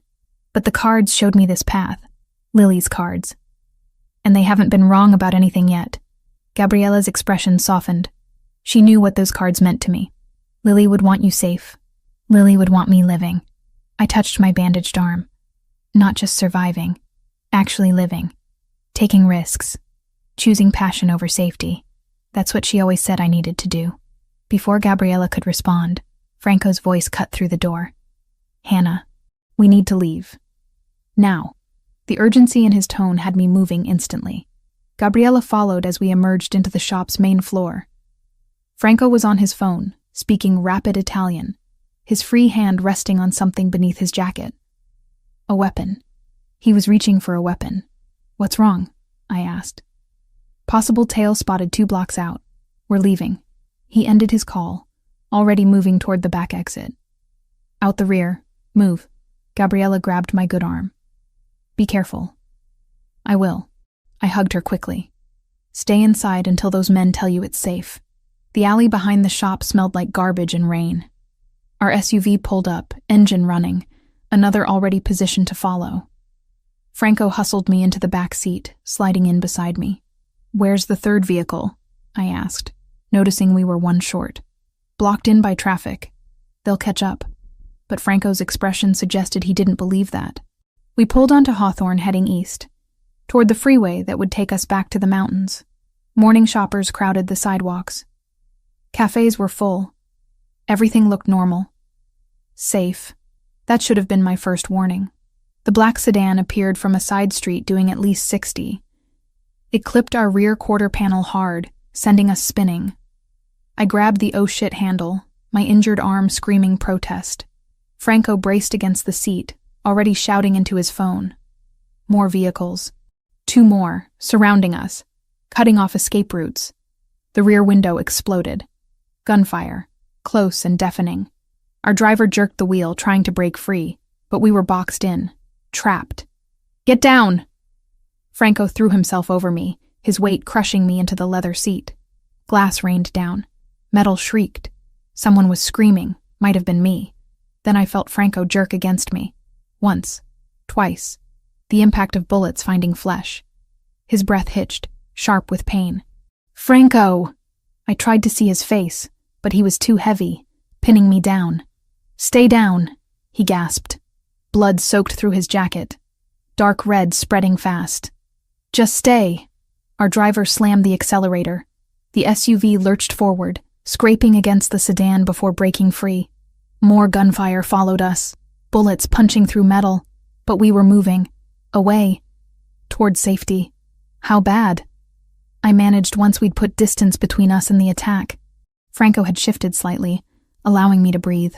But the cards showed me this path. Lily's cards. And they haven't been wrong about anything yet. Gabriella's expression softened. She knew what those cards meant to me. Lily would want you safe. Lily would want me living. I touched my bandaged arm. Not just surviving. Actually living. Taking risks. Choosing passion over safety. That's what she always said I needed to do. Before Gabriella could respond, Franco's voice cut through the door. Hannah, we need to leave. Now. The urgency in his tone had me moving instantly. Gabriella followed as we emerged into the shop's main floor. Franco was on his phone, speaking rapid Italian, his free hand resting on something beneath his jacket. A weapon. He was reaching for a weapon. What's wrong? I asked. Possible tail spotted 2 blocks out. We're leaving. He ended his call, already moving toward the back exit. Out the rear. Move. Gabriella grabbed my good arm. Be careful. I will. I hugged her quickly. Stay inside until those men tell you it's safe. The alley behind the shop smelled like garbage and rain. Our SUV pulled up, engine running, another already positioned to follow. Franco hustled me into the back seat, sliding in beside me. Where's the third vehicle? I asked, noticing we were one short. Blocked in by traffic. They'll catch up. But Franco's expression suggested he didn't believe that. We pulled onto Hawthorne heading east, toward the freeway that would take us back to the mountains. Morning shoppers crowded the sidewalks. Cafes were full. Everything looked normal. Safe. That should have been my first warning. The black sedan appeared from a side street doing at least 60. It clipped our rear quarter panel hard, sending us spinning. I grabbed the oh shit handle, my injured arm screaming protest. Franco braced against the seat, already shouting into his phone. More vehicles. 2 more, surrounding us, cutting off escape routes. The rear window exploded. Gunfire, close and deafening. Our driver jerked the wheel, trying to break free, but we were boxed in, trapped. Get down! Franco threw himself over me, his weight crushing me into the leather seat. Glass rained down. Metal shrieked. Someone was screaming, might have been me. Then I felt Franco jerk against me. Once. Twice. The impact of bullets finding flesh. His breath hitched, sharp with pain. Franco! I tried to see his face, but he was too heavy, pinning me down. Stay down, he gasped. Blood soaked through his jacket. Dark red spreading fast. Just stay. Our driver slammed the accelerator. The SUV lurched forward, scraping against the sedan before breaking free. More gunfire followed us, bullets punching through metal, but we were moving. Away. Toward safety. How bad? I managed once we'd put distance between us and the attack. Franco had shifted slightly, allowing me to breathe.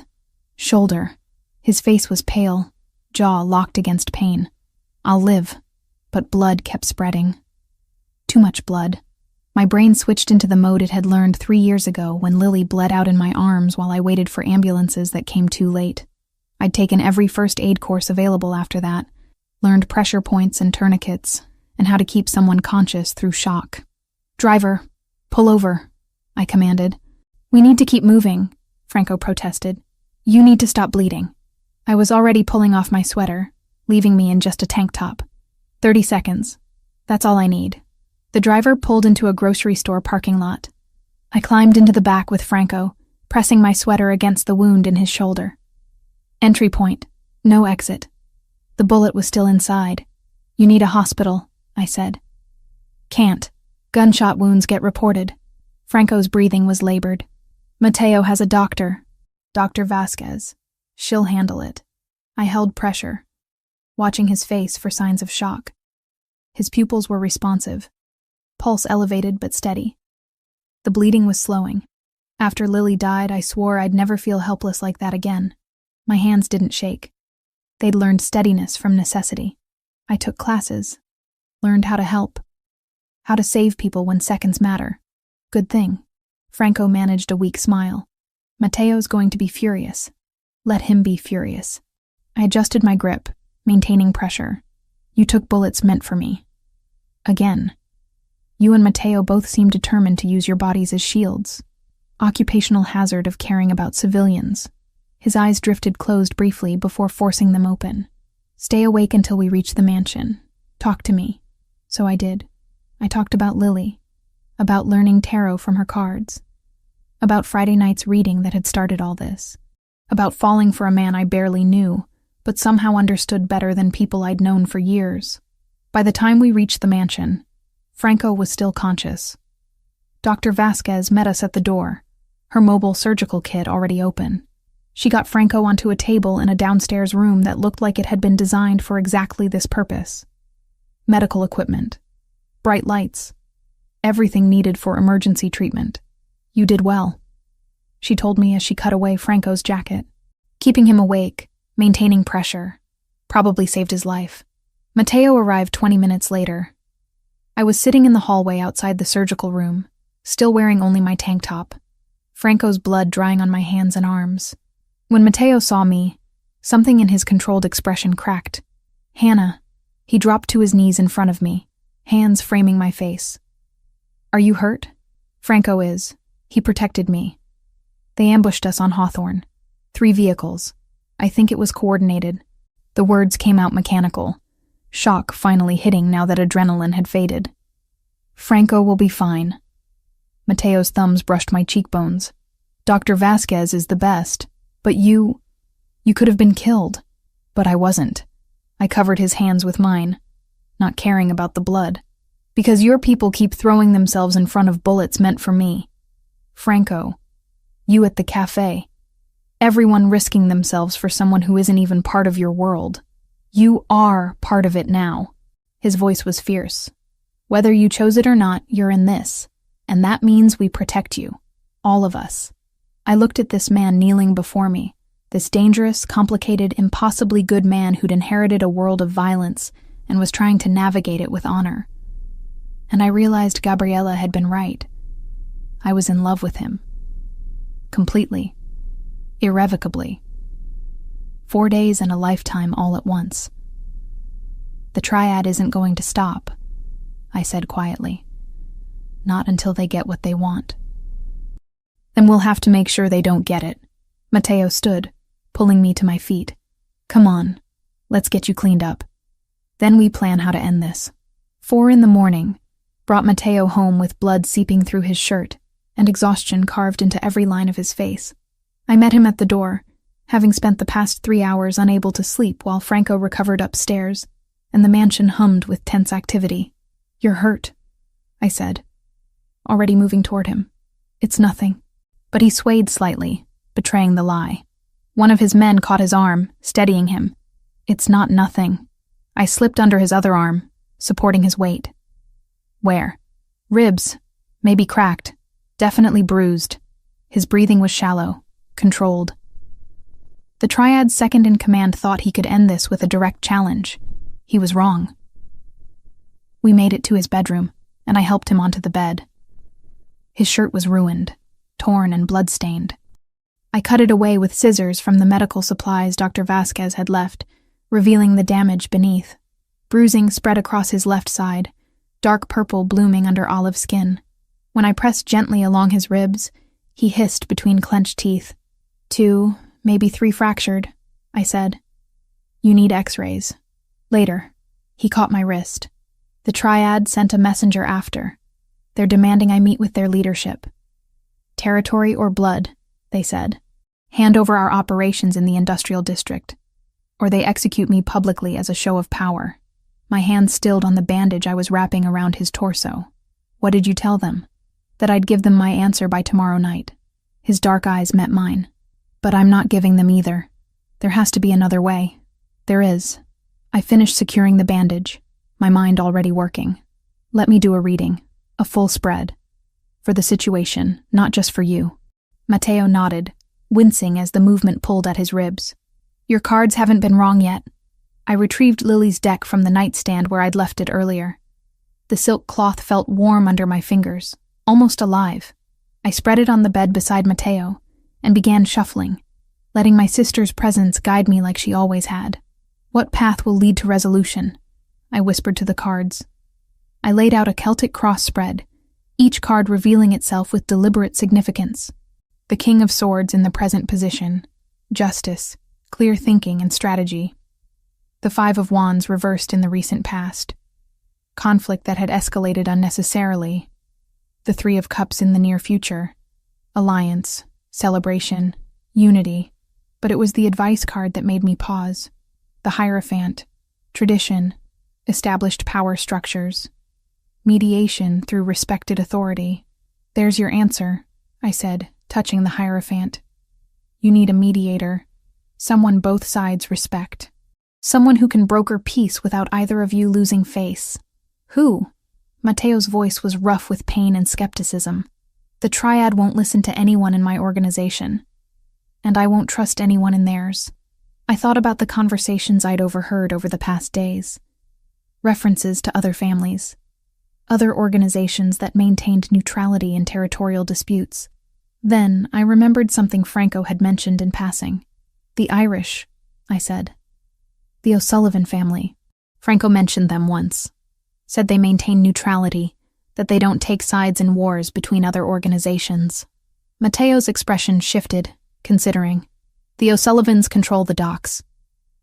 Shoulder. His face was pale, jaw locked against pain. I'll live. But blood kept spreading. Too much blood. My brain switched into the mode it had learned 3 years ago when Lily bled out in my arms while I waited for ambulances that came too late. I'd taken every first aid course available after that, learned pressure points and tourniquets, and how to keep someone conscious through shock. Driver, pull over, I commanded. We need to keep moving, Franco protested. You need to stop bleeding. I was already pulling off my sweater, leaving me in just a tank top. 30 seconds. That's all I need. The driver pulled into a grocery store parking lot. I climbed into the back with Franco, pressing my sweater against the wound in his shoulder. Entry point. No exit. The bullet was still inside. You need a hospital, I said. Can't. Gunshot wounds get reported. Franco's breathing was labored. Mateo has a doctor. Dr. Vasquez. She'll handle it. I held pressure, watching his face for signs of shock. His pupils were responsive. Pulse elevated but steady. The bleeding was slowing. After Lily died, I swore I'd never feel helpless like that again. My hands didn't shake. They'd learned steadiness from necessity. I took classes, learned how to help, how to save people when seconds matter. Good thing. Franco managed a weak smile. Mateo's going to be furious. Let him be furious. I adjusted my grip, maintaining pressure. You took bullets meant for me. Again. You and Mateo both seem determined to use your bodies as shields. Occupational hazard of caring about civilians. His eyes drifted closed briefly before forcing them open. Stay awake until we reach the mansion. Talk to me. So I did. I talked about Lily, about learning tarot from her cards, about Friday night's reading that had started all this, about falling for a man I barely knew, but somehow understood better than people I'd known for years. By the time we reached the mansion, Franco was still conscious. Dr. Vasquez met us at the door, her mobile surgical kit already open. She got Franco onto a table in a downstairs room that looked like it had been designed for exactly this purpose. Medical equipment, bright lights, everything needed for emergency treatment. You did well, she told me as she cut away Franco's jacket. Keeping him awake, maintaining pressure, probably saved his life. Mateo arrived 20 minutes later. I was sitting in the hallway outside the surgical room, still wearing only my tank top, Franco's blood drying on my hands and arms. When Mateo saw me, something in his controlled expression cracked. Hannah. He dropped to his knees in front of me, hands framing my face. Are you hurt? Franco is. He protected me. They ambushed us on Hawthorne. 3 vehicles. I think it was coordinated. The words came out mechanical. Shock finally hitting now that adrenaline had faded. Franco will be fine. Mateo's thumbs brushed my cheekbones. Dr. Vasquez is the best. But you could have been killed. But I wasn't. I covered his hands with mine, not caring about the blood. Because your people keep throwing themselves in front of bullets meant for me. Franco, you at the cafe. Everyone risking themselves for someone who isn't even part of your world. You are part of it now. His voice was fierce. Whether you chose it or not, you're in this. And that means we protect you. All of us. I looked at this man kneeling before me, this dangerous, complicated, impossibly good man who'd inherited a world of violence and was trying to navigate it with honor. And I realized Gabriella had been right. I was in love with him. Completely. Irrevocably. 4 days and a lifetime all at once. The triad isn't going to stop, I said quietly. Not until they get what they want. Then we'll have to make sure they don't get it. Mateo stood, pulling me to my feet. Come on, let's get you cleaned up. Then we plan how to end this. 4 a.m, brought Mateo home with blood seeping through his shirt and exhaustion carved into every line of his face. I met him at the door, having spent the past 3 hours unable to sleep while Franco recovered upstairs, and the mansion hummed with tense activity. You're hurt, I said, already moving toward him. It's nothing. But he swayed slightly, betraying the lie. One of his men caught his arm, steadying him. It's not nothing. I slipped under his other arm, supporting his weight. Where? Ribs. Maybe cracked. Definitely bruised. His breathing was shallow, controlled. The triad's second-in-command thought he could end this with a direct challenge. He was wrong. We made it to his bedroom, and I helped him onto the bed. His shirt was ruined, torn and blood-stained. I cut it away with scissors from the medical supplies Dr. Vasquez had left, revealing the damage beneath. Bruising spread across his left side, dark purple blooming under olive skin. When I pressed gently along his ribs, he hissed between clenched teeth. 2, maybe 3 fractured, I said. You need x-rays. Later. He caught my wrist. The triad sent a messenger after. They're demanding I meet with their leadership. Territory or blood, they said. Hand over our operations in the industrial district, or they execute me publicly as a show of power. My hand stilled on the bandage I was wrapping around his torso. What did you tell them? That I'd give them my answer by tomorrow night. His dark eyes met mine. But I'm not giving them either. There has to be another way. There is. I finished securing the bandage, my mind already working. Let me do a reading, a full spread. For the situation, not just for you. Matteo nodded, wincing as the movement pulled at his ribs. Your cards haven't been wrong yet. I retrieved Lily's deck from the nightstand where I'd left it earlier. The silk cloth felt warm under my fingers, almost alive. I spread it on the bed beside Matteo and began shuffling, letting my sister's presence guide me like she always had. What path will lead to resolution? I whispered to the cards. I laid out a Celtic cross spread, each card revealing itself with deliberate significance. The King of Swords in the present position, justice, clear thinking, and strategy. The Five of Wands reversed in the recent past, conflict that had escalated unnecessarily. The Three of Cups in the near future, alliance, celebration, unity. But it was the advice card that made me pause. The Hierophant, tradition, established power structures, mediation through respected authority. There's your answer, I said, touching the Hierophant. You need a mediator, someone both sides respect, someone who can broker peace without either of you losing face. Who? Matteo's voice was rough with pain and skepticism. The Triad won't listen to anyone in my organization, and I won't trust anyone in theirs. I thought about the conversations I'd overheard over the past days. References to other families, other organizations that maintained neutrality in territorial disputes. Then I remembered something Franco had mentioned in passing. The Irish, I said. The O'Sullivan family. Franco mentioned them once. Said they maintain neutrality, that they don't take sides in wars between other organizations. Matteo's expression shifted, considering. The O'Sullivans control the docks.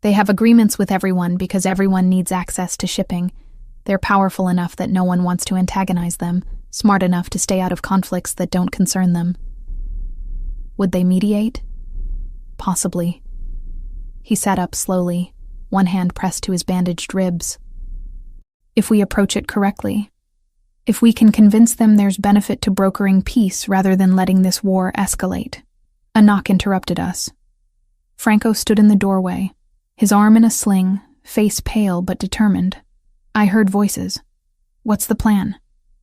They have agreements with everyone because everyone needs access to shipping. They're powerful enough that no one wants to antagonize them, smart enough to stay out of conflicts that don't concern them. Would they mediate? Possibly. He sat up slowly, one hand pressed to his bandaged ribs. If we approach it correctly, if we can convince them there's benefit to brokering peace rather than letting this war escalate. A knock interrupted us. Franco stood in the doorway, his arm in a sling, face pale but determined. I heard voices. What's the plan?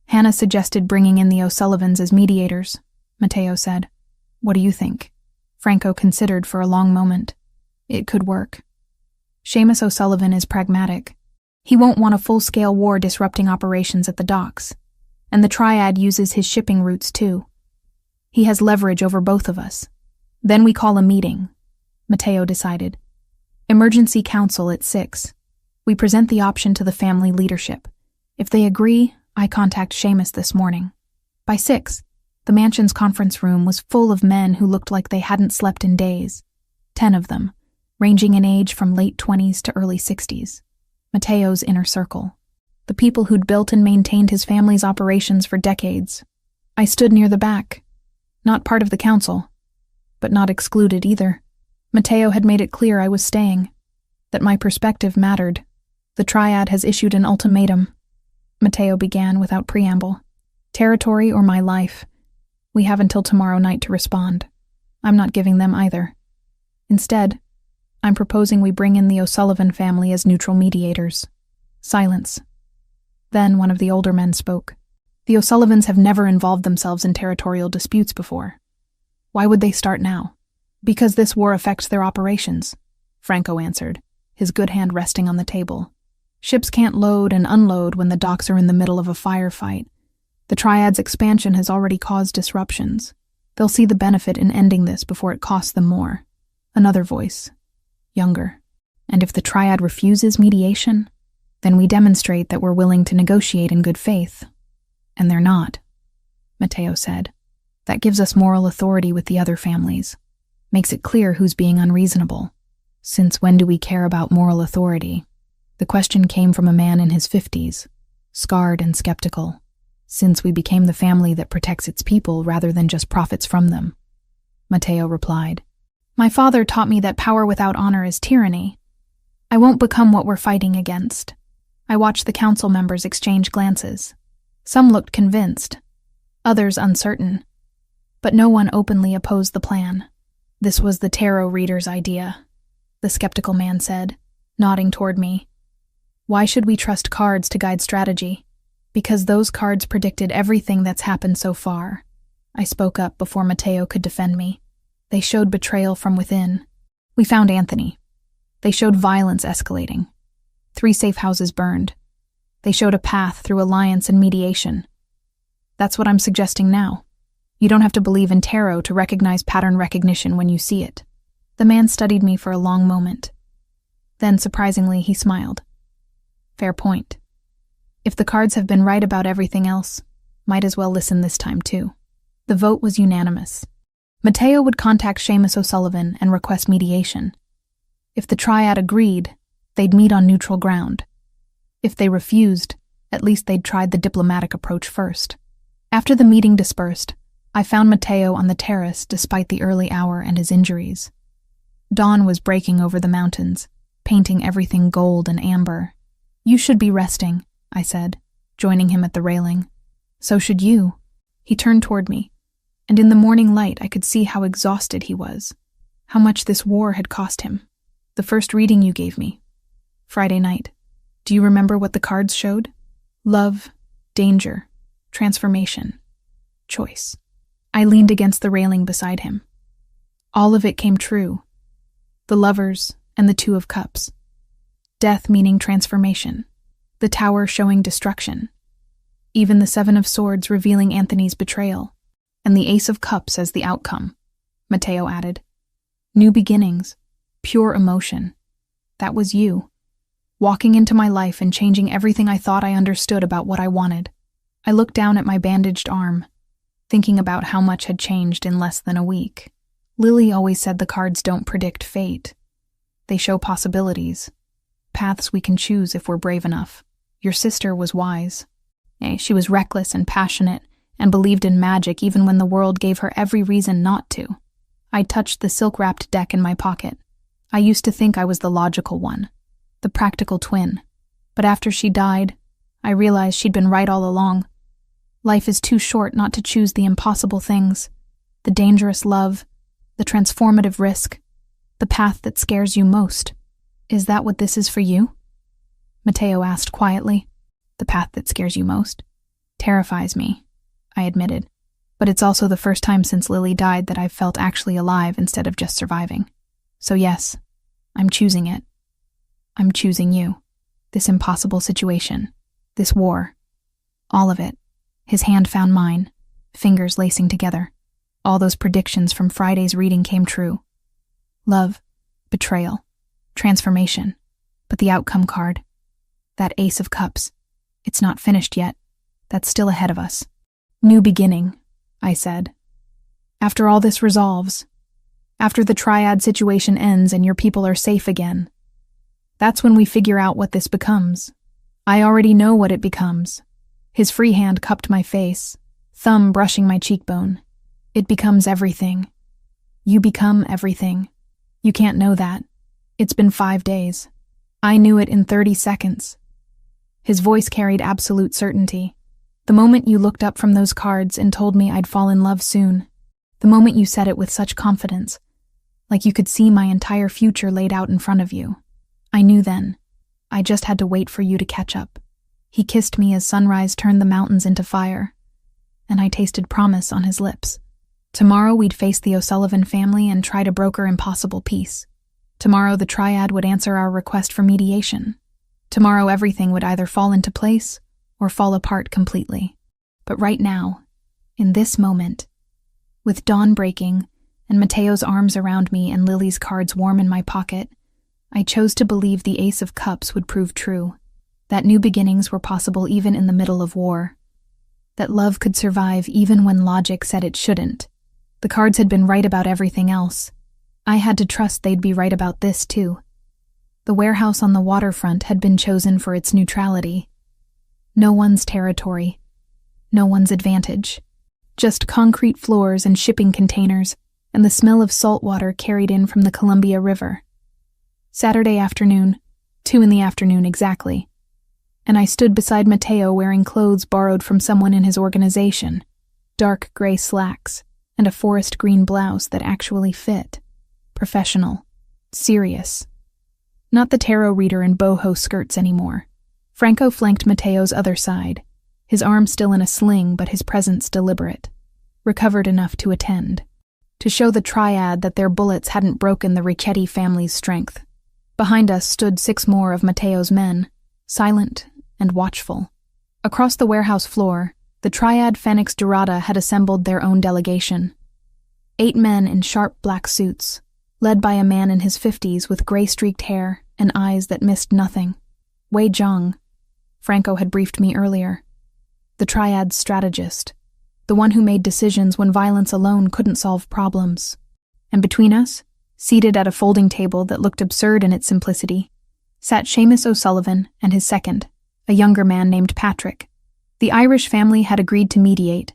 Hannah suggested bringing in the O'Sullivans as mediators, Matteo said. What do you think? Franco considered for a long moment. It could work. Seamus O'Sullivan is pragmatic. He won't want a full-scale war disrupting operations at the docks. And the Triad uses his shipping routes too. He has leverage over both of us. Then we call a meeting, Matteo decided. Emergency council at 6. We present the option to the family leadership. If they agree, I contact Seamus this morning. By 6, the mansion's conference room was full of men who looked like they hadn't slept in days. 10 of them, ranging in age from late 20s to early 60s. Matteo's inner circle. The people who'd built and maintained his family's operations for decades. I stood near the back. Not part of the council, but not excluded either. Matteo had made it clear I was staying, that my perspective mattered. The Triad has issued an ultimatum, Matteo began without preamble. Territory or my life. We have until tomorrow night to respond. I'm not giving them either. Instead, I'm proposing we bring in the O'Sullivan family as neutral mediators. Silence. Then one of the older men spoke. The O'Sullivans have never involved themselves in territorial disputes before. Why would they start now? Because this war affects their operations, Franco answered, his good hand resting on the table. Ships can't load and unload when the docks are in the middle of a firefight. The Triad's expansion has already caused disruptions. They'll see the benefit in ending this before it costs them more. Another voice, younger. And if the Triad refuses mediation, then we demonstrate that we're willing to negotiate in good faith. And they're not, Matteo said. That gives us moral authority with the other families. Makes it clear who's being unreasonable. Since when do we care about moral authority? The question came from a man in his 50s, scarred and skeptical. Since we became the family that protects its people rather than just profits from them, Matteo replied. My father taught me that power without honor is tyranny. I won't become what we're fighting against. I watched the council members exchange glances. Some looked convinced, others uncertain, but no one openly opposed the plan. "This was the tarot reader's idea," the skeptical man said, nodding toward me. "Why should we trust cards to guide strategy? Because those cards predicted everything that's happened so far." I spoke up before Matteo could defend me. "They showed betrayal from within. We found Anthony. They showed violence escalating. 3 safe houses burned. They showed a path through alliance and mediation. That's what I'm suggesting now. You don't have to believe in tarot to recognize pattern recognition when you see it." The man studied me for a long moment. Then, surprisingly, he smiled. "Fair point. If the cards have been right about everything else, might as well listen this time too." The vote was unanimous. Matteo would contact Seamus O'Sullivan and request mediation. If the triad agreed, they'd meet on neutral ground. If they refused, at least they'd tried the diplomatic approach first. After the meeting dispersed, I found Matteo on the terrace despite the early hour and his injuries. Dawn was breaking over the mountains, painting everything gold and amber. "You should be resting," I said, joining him at the railing. "So should you." He turned toward me, and in the morning light I could see how exhausted he was, how much this war had cost him. "The first reading you gave me, Friday night. Do you remember what the cards showed? Love, danger, transformation, choice." I leaned against the railing beside him. All of it came true. The Lovers and the 2 of Cups. Death meaning transformation. The Tower showing destruction. Even the 7 of Swords revealing Anthony's betrayal. And the Ace of Cups as the outcome, Matteo added. New beginnings, pure emotion. That was you. Walking into my life and changing everything I thought I understood about what I wanted. I looked down at my bandaged arm, thinking about how much had changed in less than a week. Lily always said the cards don't predict fate. They show possibilities, paths we can choose if we're brave enough. Your sister was wise. She was reckless and passionate, and believed in magic even when the world gave her every reason not to. I touched the silk-wrapped deck in my pocket. I used to think I was the logical one, the practical twin. But after she died, I realized she'd been right all along. Life is too short not to choose the impossible things, the dangerous love, the transformative risk, the path that scares you most. Is that what this is for you? Matteo asked quietly. The path that scares you most? Terrifies me, I admitted. But it's also the first time since Lily died that I've felt actually alive instead of just surviving. So yes, I'm choosing it. I'm choosing you. This impossible situation. This war. All of it. His hand found mine, fingers lacing together. All those predictions from Friday's reading came true. Love, betrayal, transformation. But the outcome card, that Ace of Cups, it's not finished yet. That's still ahead of us. New beginning, I said. After all this resolves, after the triad situation ends and your people are safe again, that's when we figure out what this becomes. I already know what it becomes. His free hand cupped my face, thumb brushing my cheekbone. It becomes everything. You become everything. You can't know that. It's been 5 days. I knew it in 30 seconds. His voice carried absolute certainty. The moment you looked up from those cards and told me I'd fall in love soon. The moment you said it with such confidence, like you could see my entire future laid out in front of you. I knew then. I just had to wait for you to catch up. He kissed me as sunrise turned the mountains into fire, and I tasted promise on his lips. Tomorrow we'd face the O'Sullivan family and try to broker impossible peace. Tomorrow the triad would answer our request for mediation. Tomorrow everything would either fall into place or fall apart completely. But right now, in this moment, with dawn breaking and Matteo's arms around me and Lily's cards warm in my pocket, I chose to believe the Ace of Cups would prove true, that new beginnings were possible even in the middle of war, that love could survive even when logic said it shouldn't. The cards had been right about everything else. I had to trust they'd be right about this too. The warehouse on the waterfront had been chosen for its neutrality. No one's territory, no one's advantage. Just concrete floors and shipping containers, and the smell of salt water carried in from the Columbia River. Saturday afternoon, 2 in the afternoon exactly. and I stood beside Mateo wearing clothes borrowed from someone in his organization, dark gray slacks, and a forest green blouse that actually fit. Professional. Serious. Not the tarot reader in boho skirts anymore. Franco flanked Mateo's other side, his arm still in a sling but his presence deliberate, recovered enough to attend, to show the triad that their bullets hadn't broken the Ricchetti family's strength. Behind us stood 6 more of Mateo's men, silent and watchful. Across the warehouse floor, the triad Phoenix Dorada had assembled their own delegation. 8 men in sharp black suits, led by a man in his 50s with gray-streaked hair and eyes that missed nothing. Wei Zhang. Franco had briefed me earlier. The triad's strategist. The one who made decisions when violence alone couldn't solve problems. And between us, seated at a folding table that looked absurd in its simplicity, sat Seamus O'Sullivan and his second, a younger man named Patrick. The Irish family had agreed to mediate,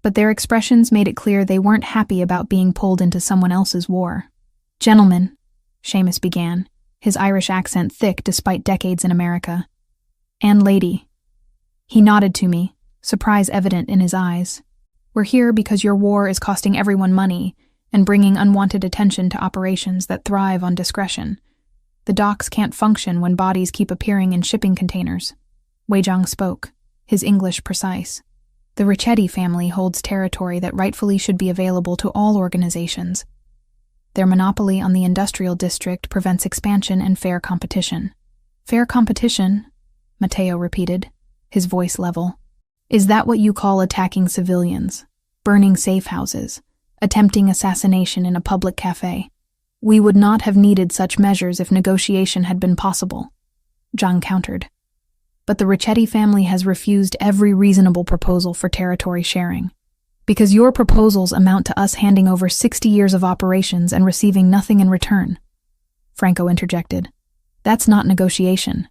but their expressions made it clear they weren't happy about being pulled into someone else's war. "Gentlemen," Seamus began, his Irish accent thick despite decades in America. "And lady." He nodded to me, surprise evident in his eyes. "We're here because your war is costing everyone money and bringing unwanted attention to operations that thrive on discretion. The docks can't function when bodies keep appearing in shipping containers." Wei Zhang spoke, his English precise. "The Ricchetti family holds territory that rightfully should be available to all organizations. Their monopoly on the industrial district prevents expansion and fair competition." "Fair competition?" Mateo repeated, his voice level. "Is that what you call attacking civilians, burning safe houses, attempting assassination in a public cafe? We would not have needed such measures if negotiation had been possible," Zhang countered. "But the Ricchetti family has refused every reasonable proposal for territory sharing. Because your proposals amount to us handing over 60 years of operations and receiving nothing in return." Franco interjected. "That's not negotiation.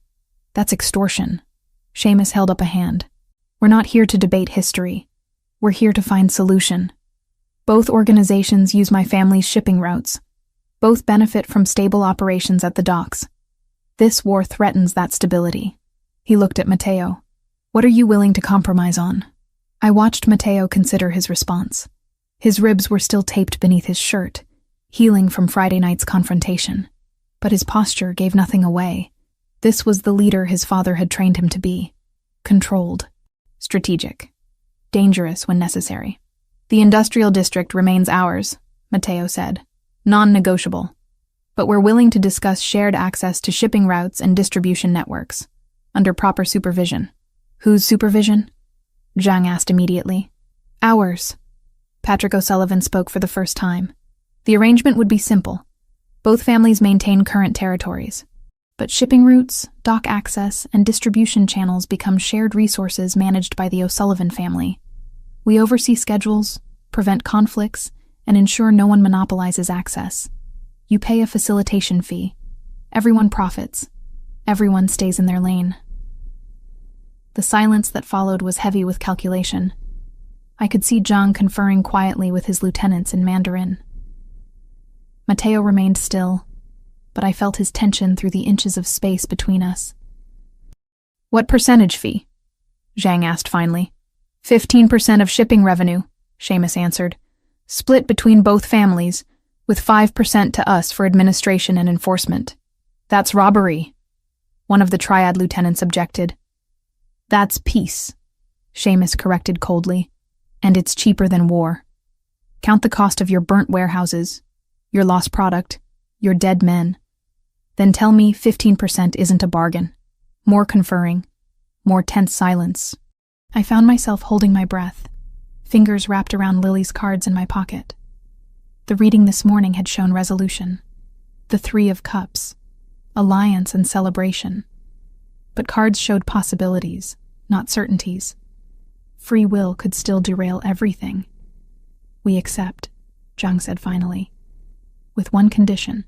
That's extortion." Seamus held up a hand. "We're not here to debate history. We're here to find solution. Both organizations use my family's shipping routes. Both benefit from stable operations at the docks. This war threatens that stability." He looked at Mateo. "What are you willing to compromise on?" I watched Mateo consider his response. His ribs were still taped beneath his shirt, healing from Friday night's confrontation. But his posture gave nothing away. This was the leader his father had trained him to be. Controlled. Strategic. Dangerous when necessary. "The industrial district remains ours," Mateo said. "Non-negotiable. But we're willing to discuss shared access to shipping routes and distribution networks, under proper supervision." "Whose supervision?" Zhang asked immediately. "Ours." Patrick O'Sullivan spoke for the first time. "The arrangement would be simple. Both families maintain current territories. But shipping routes, dock access, and distribution channels become shared resources managed by the O'Sullivan family. We oversee schedules, prevent conflicts, and ensure no one monopolizes access. You pay a facilitation fee. Everyone profits. Everyone stays in their lane." The silence that followed was heavy with calculation. I could see Zhang conferring quietly with his lieutenants in Mandarin. Mateo remained still, but I felt his tension through the inches of space between us. "What percentage fee?" Zhang asked finally. 15% of shipping revenue, Seamus answered. "Split between both families, with 5% to us for administration and enforcement." "That's robbery," one of the triad lieutenants objected. "That's peace," Seamus corrected coldly. "And it's cheaper than war. Count the cost of your burnt warehouses, your lost product, your dead men. Then tell me 15% isn't a bargain." More conferring, more tense silence. I found myself holding my breath, fingers wrapped around Lily's cards in my pocket. The reading this morning had shown resolution. The 3 of Cups, alliance and celebration. But cards showed possibilities, not certainties. Free will could still derail everything. "We accept," Zhang said finally. "With one condition.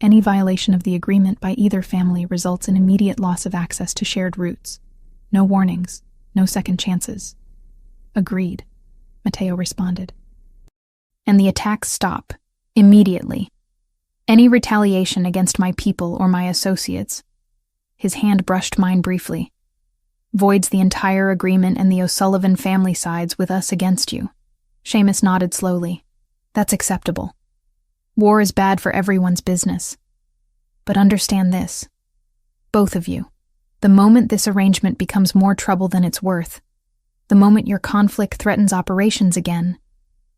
Any violation of the agreement by either family results in immediate loss of access to shared routes. No warnings, no second chances." "Agreed," Mateo responded. "And the attacks stop, immediately. Any retaliation against my people or my associates." His hand brushed mine briefly. voids the entire agreement and the O'Sullivan family sides with us against you. Seamus nodded slowly. That's acceptable. War is bad for everyone's business. But understand this. Both of you. The moment this arrangement becomes more trouble than it's worth, the moment your conflict threatens operations again,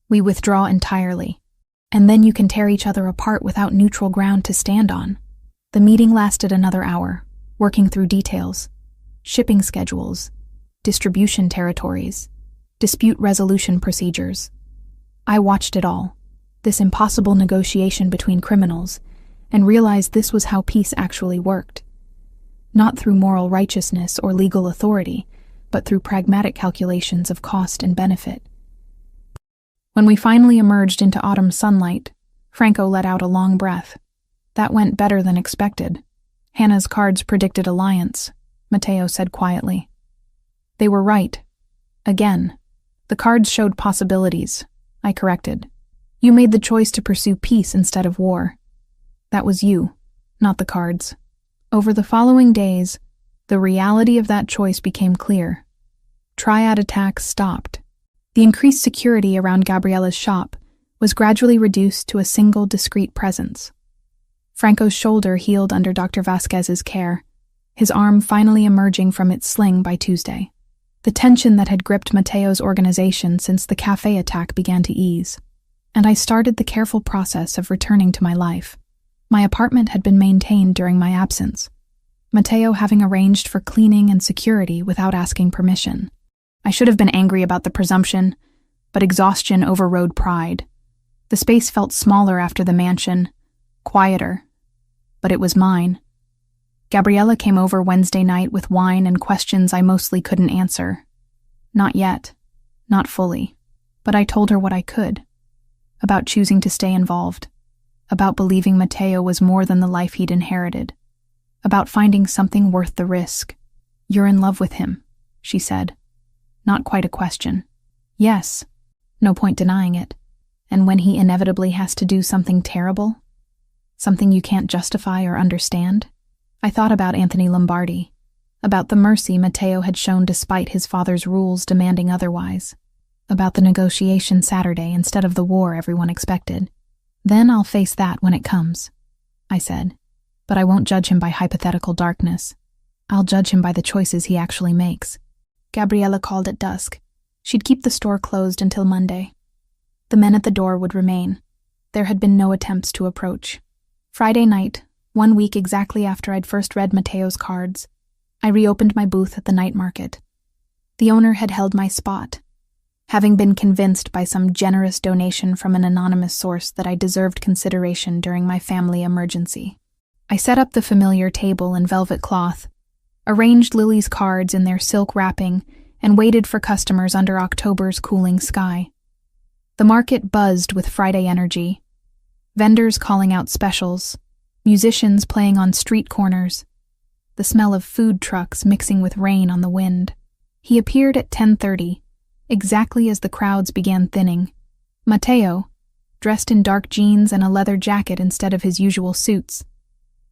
we withdraw entirely. And then you can tear each other apart without neutral ground to stand on. The meeting lasted another hour, working through details, shipping schedules, distribution territories, dispute resolution procedures. I watched it all, this impossible negotiation between criminals, and realized this was how peace actually worked. Not through moral righteousness or legal authority, but through pragmatic calculations of cost and benefit. When we finally emerged into autumn sunlight, Franco let out a long breath. That went better than expected. Hannah's cards predicted alliance, Matteo said quietly. They were right. Again. The cards showed possibilities, I corrected. You made the choice to pursue peace instead of war. That was you, not the cards. Over the following days, the reality of that choice became clear. Triad attacks stopped. The increased security around Gabriella's shop was gradually reduced to a single discreet presence. Franco's shoulder healed under Dr. Vasquez's care, his arm finally emerging from its sling by Tuesday. The tension that had gripped Matteo's organization since the cafe attack began to ease, and I started the careful process of returning to my life. My apartment had been maintained during my absence, Matteo having arranged for cleaning and security without asking permission. I should have been angry about the presumption, but exhaustion overrode pride. The space felt smaller after the mansion, quieter, but it was mine. Gabriella came over Wednesday night with wine and questions I mostly couldn't answer. Not yet, not fully, but I told her what I could. About choosing to stay involved, about believing Matteo was more than the life he'd inherited, about finding something worth the risk. You're in love with him, she said. Not quite a question. Yes, no point denying it. And when he inevitably has to do something terrible, something you can't justify or understand, I thought about Anthony Lombardi, about the mercy Matteo had shown despite his father's rules demanding otherwise, about the negotiation Saturday instead of the war everyone expected. Then I'll face that when it comes, I said, but I won't judge him by hypothetical darkness. I'll judge him by the choices he actually makes. Gabriella called at dusk. She'd keep the store closed until Monday. The men at the door would remain. There had been no attempts to approach. Friday night, 1 week exactly after I'd first read Matteo's cards, I reopened my booth at the night market. The owner had held my spot, having been convinced by some generous donation from an anonymous source that I deserved consideration during my family emergency. I set up the familiar table in velvet cloth, arranged Lily's cards in their silk wrapping, and waited for customers under October's cooling sky. The market buzzed with Friday energy. Vendors calling out specials, musicians playing on street corners, the smell of food trucks mixing with rain on the wind. He appeared at 10:30, exactly as the crowds began thinning. Matteo, dressed in dark jeans and a leather jacket instead of his usual suits,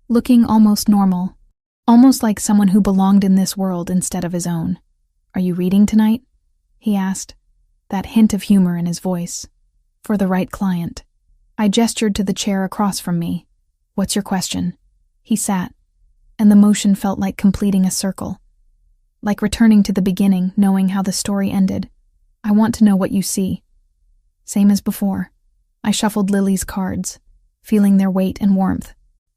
looking almost normal, almost like someone who belonged in this world instead of his own. "Are you reading tonight?" he asked, that hint of humor in his voice. "For the right client." I gestured to the chair across from me. "What's your question?" He sat, and the motion felt like completing a circle, like returning to the beginning, knowing how the story ended. "I want to know what you see." Same as before. I shuffled Lily's cards, feeling their weight and warmth.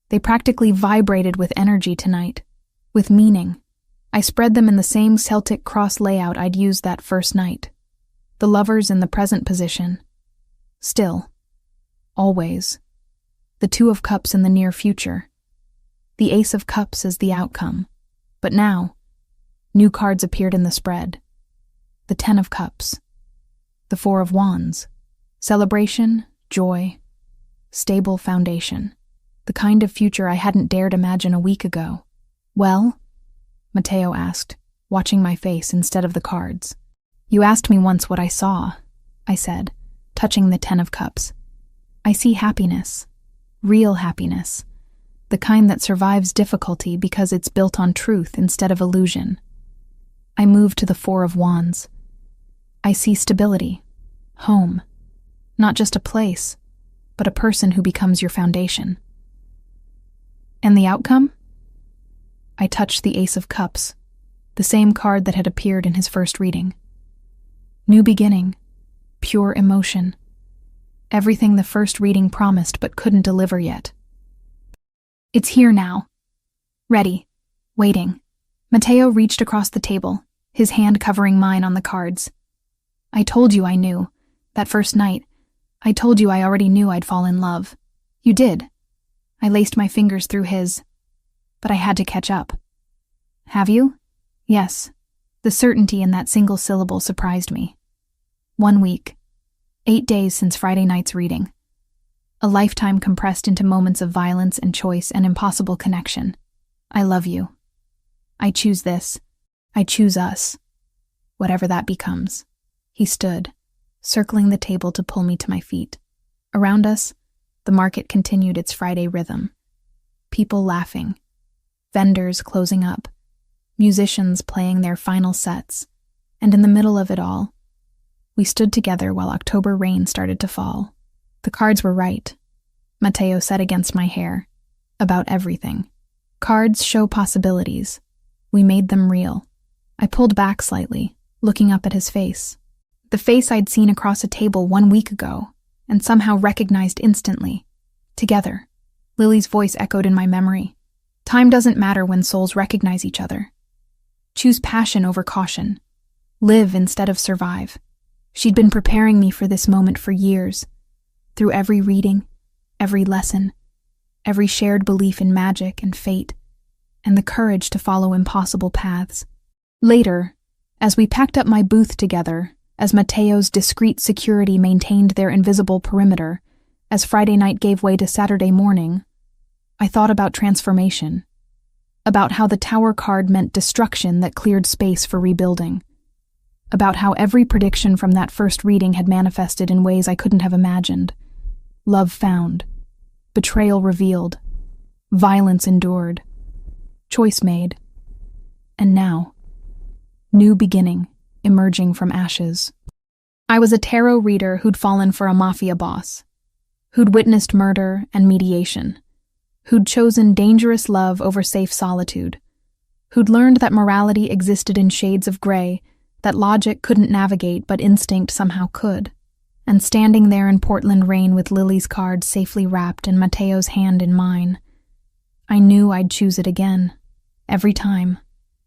They practically vibrated with energy tonight, with meaning. I spread them in the same Celtic cross layout I'd used that first night. The lovers in the present position. Still. Always. The Two of Cups in the near future. The Ace of Cups as the outcome. But now, new cards appeared in the spread. The 10 of Cups. The 4 of Wands. Celebration, joy, stable foundation. The kind of future I hadn't dared imagine a week ago. "Well?" Matteo asked, watching my face instead of the cards. "You asked me once what I saw," I said, touching the 10 of Cups. "I see happiness. Real happiness. The kind that survives difficulty because it's built on truth instead of illusion." I move to the Four of Wands. I see stability, home, not just a place, but a person who becomes your foundation. And the outcome? I touch the Ace of Cups, the same card that had appeared in his first reading. New beginning, pure emotion. Everything the first reading promised but couldn't deliver yet. It's here now. Ready. Waiting. Matteo reached across the table, his hand covering mine on the cards. I told you I knew. That first night, I told you I already knew I'd fall in love. You did. I laced my fingers through his, but I had to catch up. Have you? Yes. The certainty in that single syllable surprised me. 1 week. 8 days since Friday night's reading. A lifetime compressed into moments of violence and choice and impossible connection. I love you. I choose this. I choose us. Whatever that becomes. He stood, circling the table to pull me to my feet. Around us, the market continued its Friday rhythm. People laughing. Vendors closing up. Musicians playing their final sets. And in the middle of it all, we stood together while October rain started to fall. The cards were right, Matteo said against my hair, about everything. Cards show possibilities. We made them real. I pulled back slightly, looking up at his face. The face I'd seen across a table 1 week ago, and somehow recognized instantly. Together. Lily's voice echoed in my memory. Time doesn't matter when souls recognize each other. Choose passion over caution. Live instead of survive. She'd been preparing me for this moment for years. Through every reading, every lesson, every shared belief in magic and fate, and the courage to follow impossible paths. Later, as we packed up my booth together, as Matteo's discreet security maintained their invisible perimeter, as Friday night gave way to Saturday morning, I thought about transformation, about how the Tower card meant destruction that cleared space for rebuilding, about how every prediction from that first reading had manifested in ways I couldn't have imagined. Love found, betrayal revealed, violence endured, choice made, and now, new beginning emerging from ashes. I was a tarot reader who'd fallen for a mafia boss, who'd witnessed murder and mediation, who'd chosen dangerous love over safe solitude, who'd learned that morality existed in shades of gray that logic couldn't navigate but instinct somehow could. And standing there in Portland rain with Lily's card safely wrapped and Matteo's hand in mine, I knew I'd choose it again. Every time.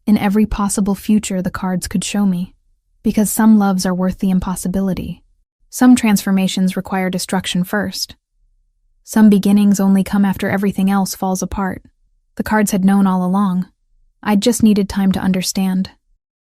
In every possible future the cards could show me. Because some loves are worth the impossibility. Some transformations require destruction first. Some beginnings only come after everything else falls apart. The cards had known all along. I'd just needed time to understand.